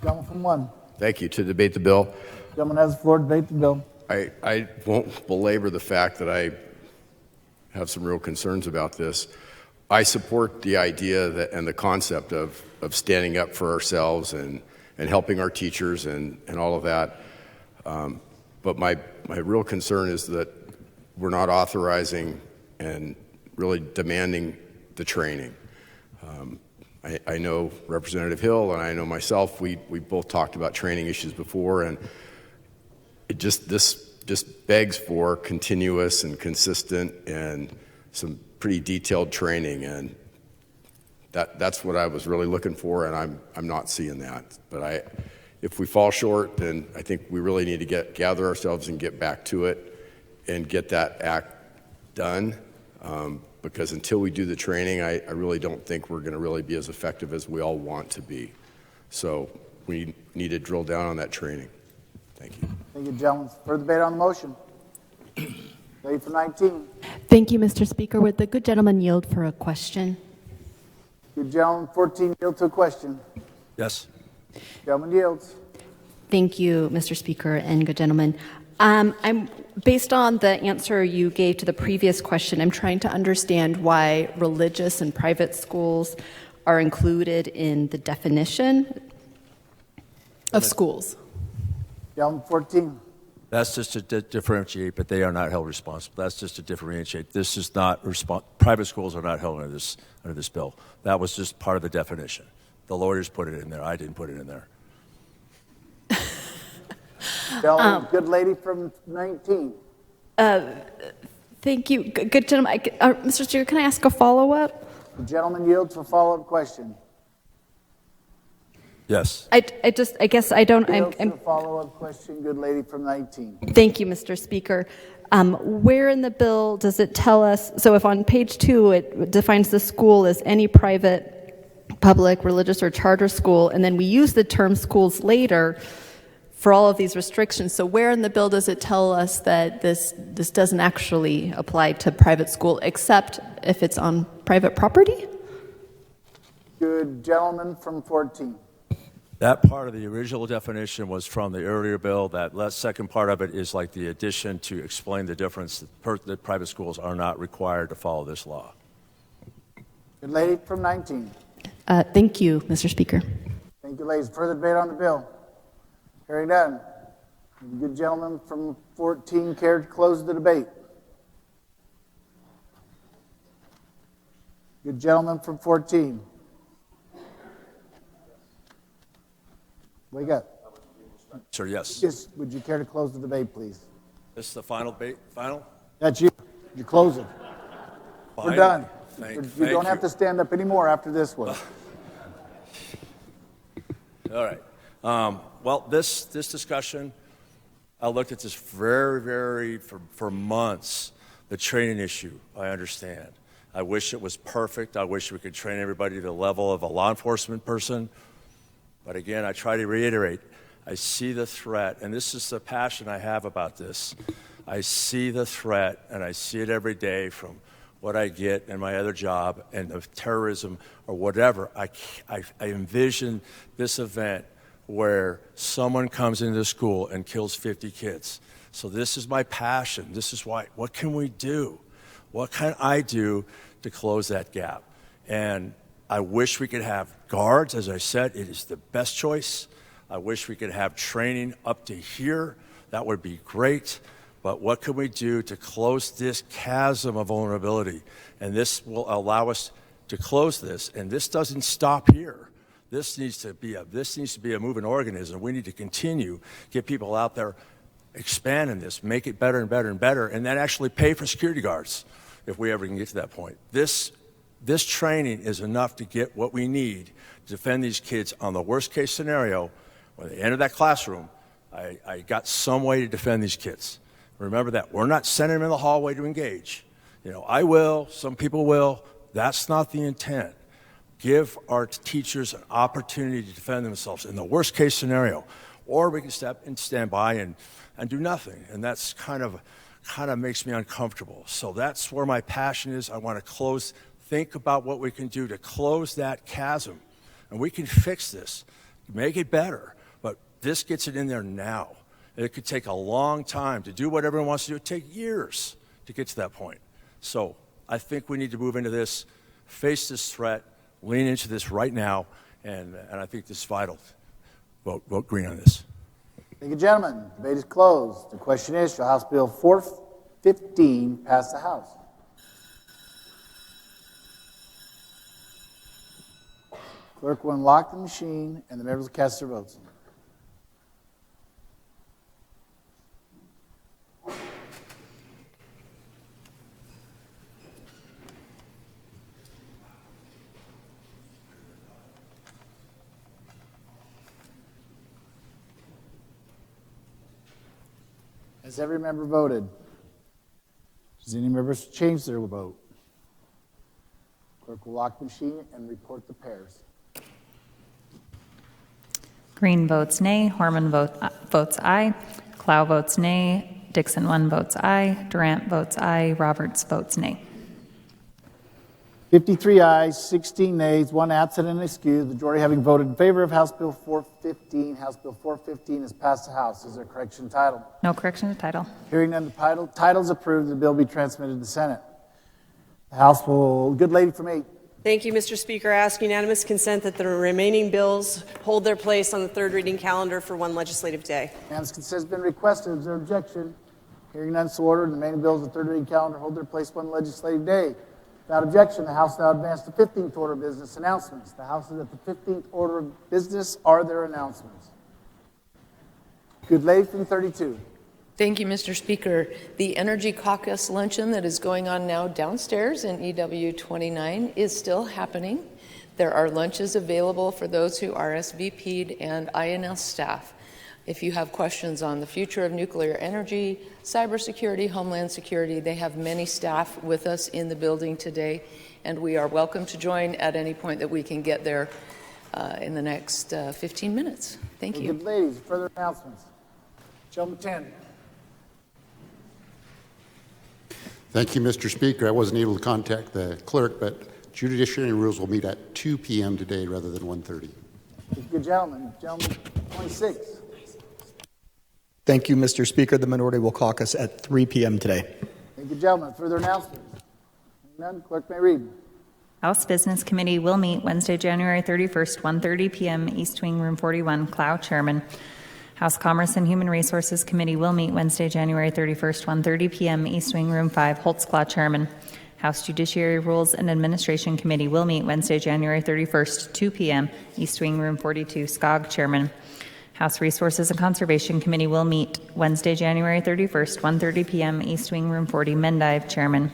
Gentleman from 1. Thank you. To debate the bill. Gentleman has the floor to debate the bill. I won't belabor the fact that I have some real concerns about this. I support the idea that, and the concept of standing up for ourselves and helping our teachers and all of that. But my real concern is that we're not authorizing and really demanding the training. I know Representative Hill and I know myself, we both talked about training issues before, and this just begs for continuous and consistent and some pretty detailed training, and that's what I was really looking for, and I'm not seeing that. But if we fall short, then I think we really need to gather ourselves and get back to it and get that act done. Because until we do the training, I really don't think we're going to really be as effective as we all want to be. So we need to drill down on that training. Thank you. Thank you, gentlemen. Further debate on the motion. Lady for 19. Thank you, Mr. Speaker. Would the good gentleman yield for a question? Good gentleman 14 yield to a question. Yes. Gentleman yields. Thank you, Mr. Speaker and good gentleman. I'm based on the answer you gave to the previous question, I'm trying to understand why religious and private schools are included in the definition of schools. Gentleman 14. That's just to differentiate, but they are not held responsible. That's just to differentiate. This is not private schools are not held under this bill. That was just part of the definition. The lawyers put it in there. I didn't put it in there. Gentleman, good lady from 19. Thank you. Good gentleman. Mr. Speaker, can I ask a follow-up? The gentleman yields for follow-up question. Yes. I guess I don't. Yields for follow-up question. Good lady from 19. Thank you, Mr. Speaker. Where in the bill does it tell us? So, if on page 2 it defines the school as any private, public, religious, or charter school, and then we use the term schools later for all of these restrictions. So, where in the bill does it tell us that this doesn't actually apply to private school, except if it's on private property? Good gentleman from 14. That part of the original definition was from the earlier bill. That second part of it is like the addition to explain the difference that private schools are not required to follow this law. Good lady from 19. Thank you, Mr. Speaker. Thank you, ladies. Further debate on the bill? Hearing none. The good gentleman from 14 care to close the debate? Good gentleman from 14. Wake up. Sir, yes. Yes. Would you care to close the debate, please? This is the final debate? Final? That's you. You're closing. We're done. You don't have to stand up anymore after this one. All right. Well, this discussion, I looked at this for months. The training issue, I understand. I wish it was perfect. I wish we could train everybody to the level of a law enforcement person. But again, I try to reiterate, I see the threat, and this is the passion I have about this. I see the threat, and I see it every day from what I get in my other job and the terrorism or whatever. I envision this event where someone comes into the school and kills 50 kids. So this is my passion. This is why, what can we do? What can I do to close that gap? And I wish we could have guards. As I said, it is the best choice. I wish we could have training up to here. That would be great. But what can we do to close this chasm of vulnerability? And this will allow us to close this. And this doesn't stop here. This needs to be a moving organism. We need to continue, get people out there, expanding this, make it better and better and better, and then actually pay for security guards if we ever can get to that point. This training is enough to get what we need to defend these kids on the worst case scenario. When they enter that classroom, I got some way to defend these kids. Remember that. We're not sending them in the hallway to engage. I will, some people will. That's not the intent. Give our teachers an opportunity to defend themselves in the worst case scenario. Or we can stand by and do nothing. And that's kind of makes me uncomfortable. So that's where my passion is. I want to think about what we can do to close that chasm. And we can fix this, make it better. But this gets it in there now. It could take a long time to do what everyone wants to do. It could take years to get to that point. So I think we need to move into this, face this threat, lean into this right now, and I think this is vital. Vote green on this. Thank you, gentlemen. Debate is closed. The question is, shall House Bill 415 pass the House? Clerk will unlock the machine, and the members will cast their votes. Has every member voted? Does any member change their vote? Clerk will lock the machine and report the pairs. Green votes nay. Horman votes aye. Clow votes nay. Dixon 1 votes aye. Durant votes aye. Roberts votes nay. 53 ayes, 16 nays, 1 absent and excused. Majority having voted in favor of House Bill 415. House Bill 415 has passed the House. Is there a correction to title? No correction to title. Hearing none, the title is approved. The bill be transmitted to the Senate. The House will, good lady from 8. Thank you, Mr. Speaker. I ask unanimous consent that the remaining bills hold their place on the third reading calendar for one legislative day. Unanimous consent has been requested. Is there objection? Hearing none, so ordered. The remaining bills on the third reading calendar hold their place one legislative day. Without objection, the House now advance to 15th order of business announcements. The House is at the 15th order of business. Are there announcements? Good lady from 32. Thank you, Mr. Speaker. The Energy Caucus luncheon that is going on now downstairs in EW 29 is still happening. There are lunches available for those who RSVP'd and INS staff. If you have questions on the future of nuclear energy, cybersecurity, homeland security, they have many staff with us in the building today, and we are welcome to join at any point that we can get there in the next 15 minutes. Thank you. Good ladies, further announcements. Gentleman 10. Thank you, Mr. Speaker. I wasn't able to contact the clerk, but judiciary rules will meet at 2 p.m. today rather than 1:30. Good gentleman. Gentleman 26. Thank you, Mr. Speaker. The minority will caucus at 3 p.m. today. Thank you, gentlemen. Further announcements? None. Clerk may read. House Business Committee will meet Wednesday, January 31st, 1:30 p.m., East Wing, Room 41, Clow, Chairman. House Commerce and Human Resources Committee will meet Wednesday, January 31st, 1:30 p.m., East Wing, Room 5, Holtz, Clow, Chairman. House Judiciary Rules and Administration Committee will meet Wednesday, January 31st, 2 p.m., East Wing, Room 42, Skog, Chairman. House Resources and Conservation Committee will meet Wednesday, January 31st, 1:30 p.m., East Wing, Room 40, Mendive, Chairman.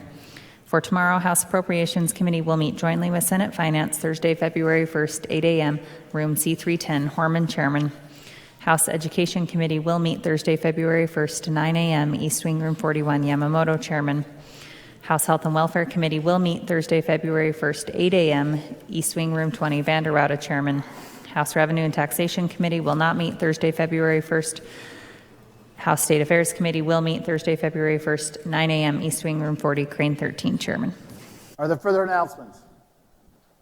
For tomorrow, House Appropriations Committee will meet jointly with Senate Finance Thursday, February 1st, 8 a.m., Room C310, Horman, Chairman. House Education Committee will meet Thursday, February 1st, 9 a.m., East Wing, Room 41, Yamamoto, Chairman. House Health and Welfare Committee will meet Thursday, February 1st, 8 a.m., East Wing, Room 20, Vanderwoude, Chairman. House Revenue and Taxation Committee will not meet Thursday, February 1st. House State Affairs Committee will meet Thursday, February 1st, 9 a.m., East Wing, Room 40, Crane 13, Chairman. Are there further announcements?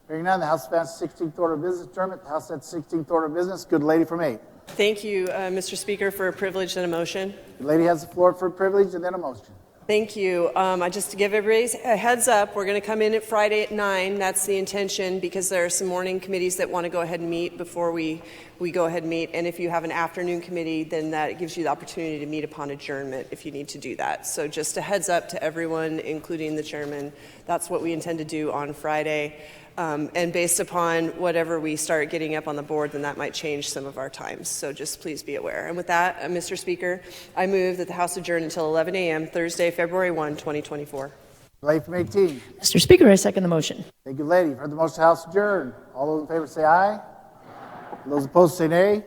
Hearing none, the House advances 16th order of business adjournment. The House sets 16th order of business. Good lady from 8. Thank you, Mr. Speaker, for a privilege and a motion. The lady has the floor for a privilege and then a motion. Thank you. Just to give everybody a heads up, we're going to come in at Friday at 9. That's the intention, because there are some morning committees that want to go ahead and meet before we go ahead and meet. And if you have an afternoon committee, then that gives you the opportunity to meet upon adjournment if you need to do that. So just a heads up to everyone, including the chairman. That's what we intend to do on Friday. And based upon whatever we start getting up on the board, then that might change some of our times. So just please be aware. And with that, Mr. Speaker, I move that the House adjourn until 11 a.m. Thursday, February 1, 2024. Lady from 18. Mr. Speaker, I second the motion. Thank you, lady. You've heard the motion. House adjourned. All those in favor say aye. Those opposed say nay.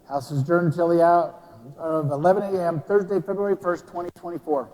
House is adjourned until the hour of 11 a.m. Thursday, February 1st, 2024.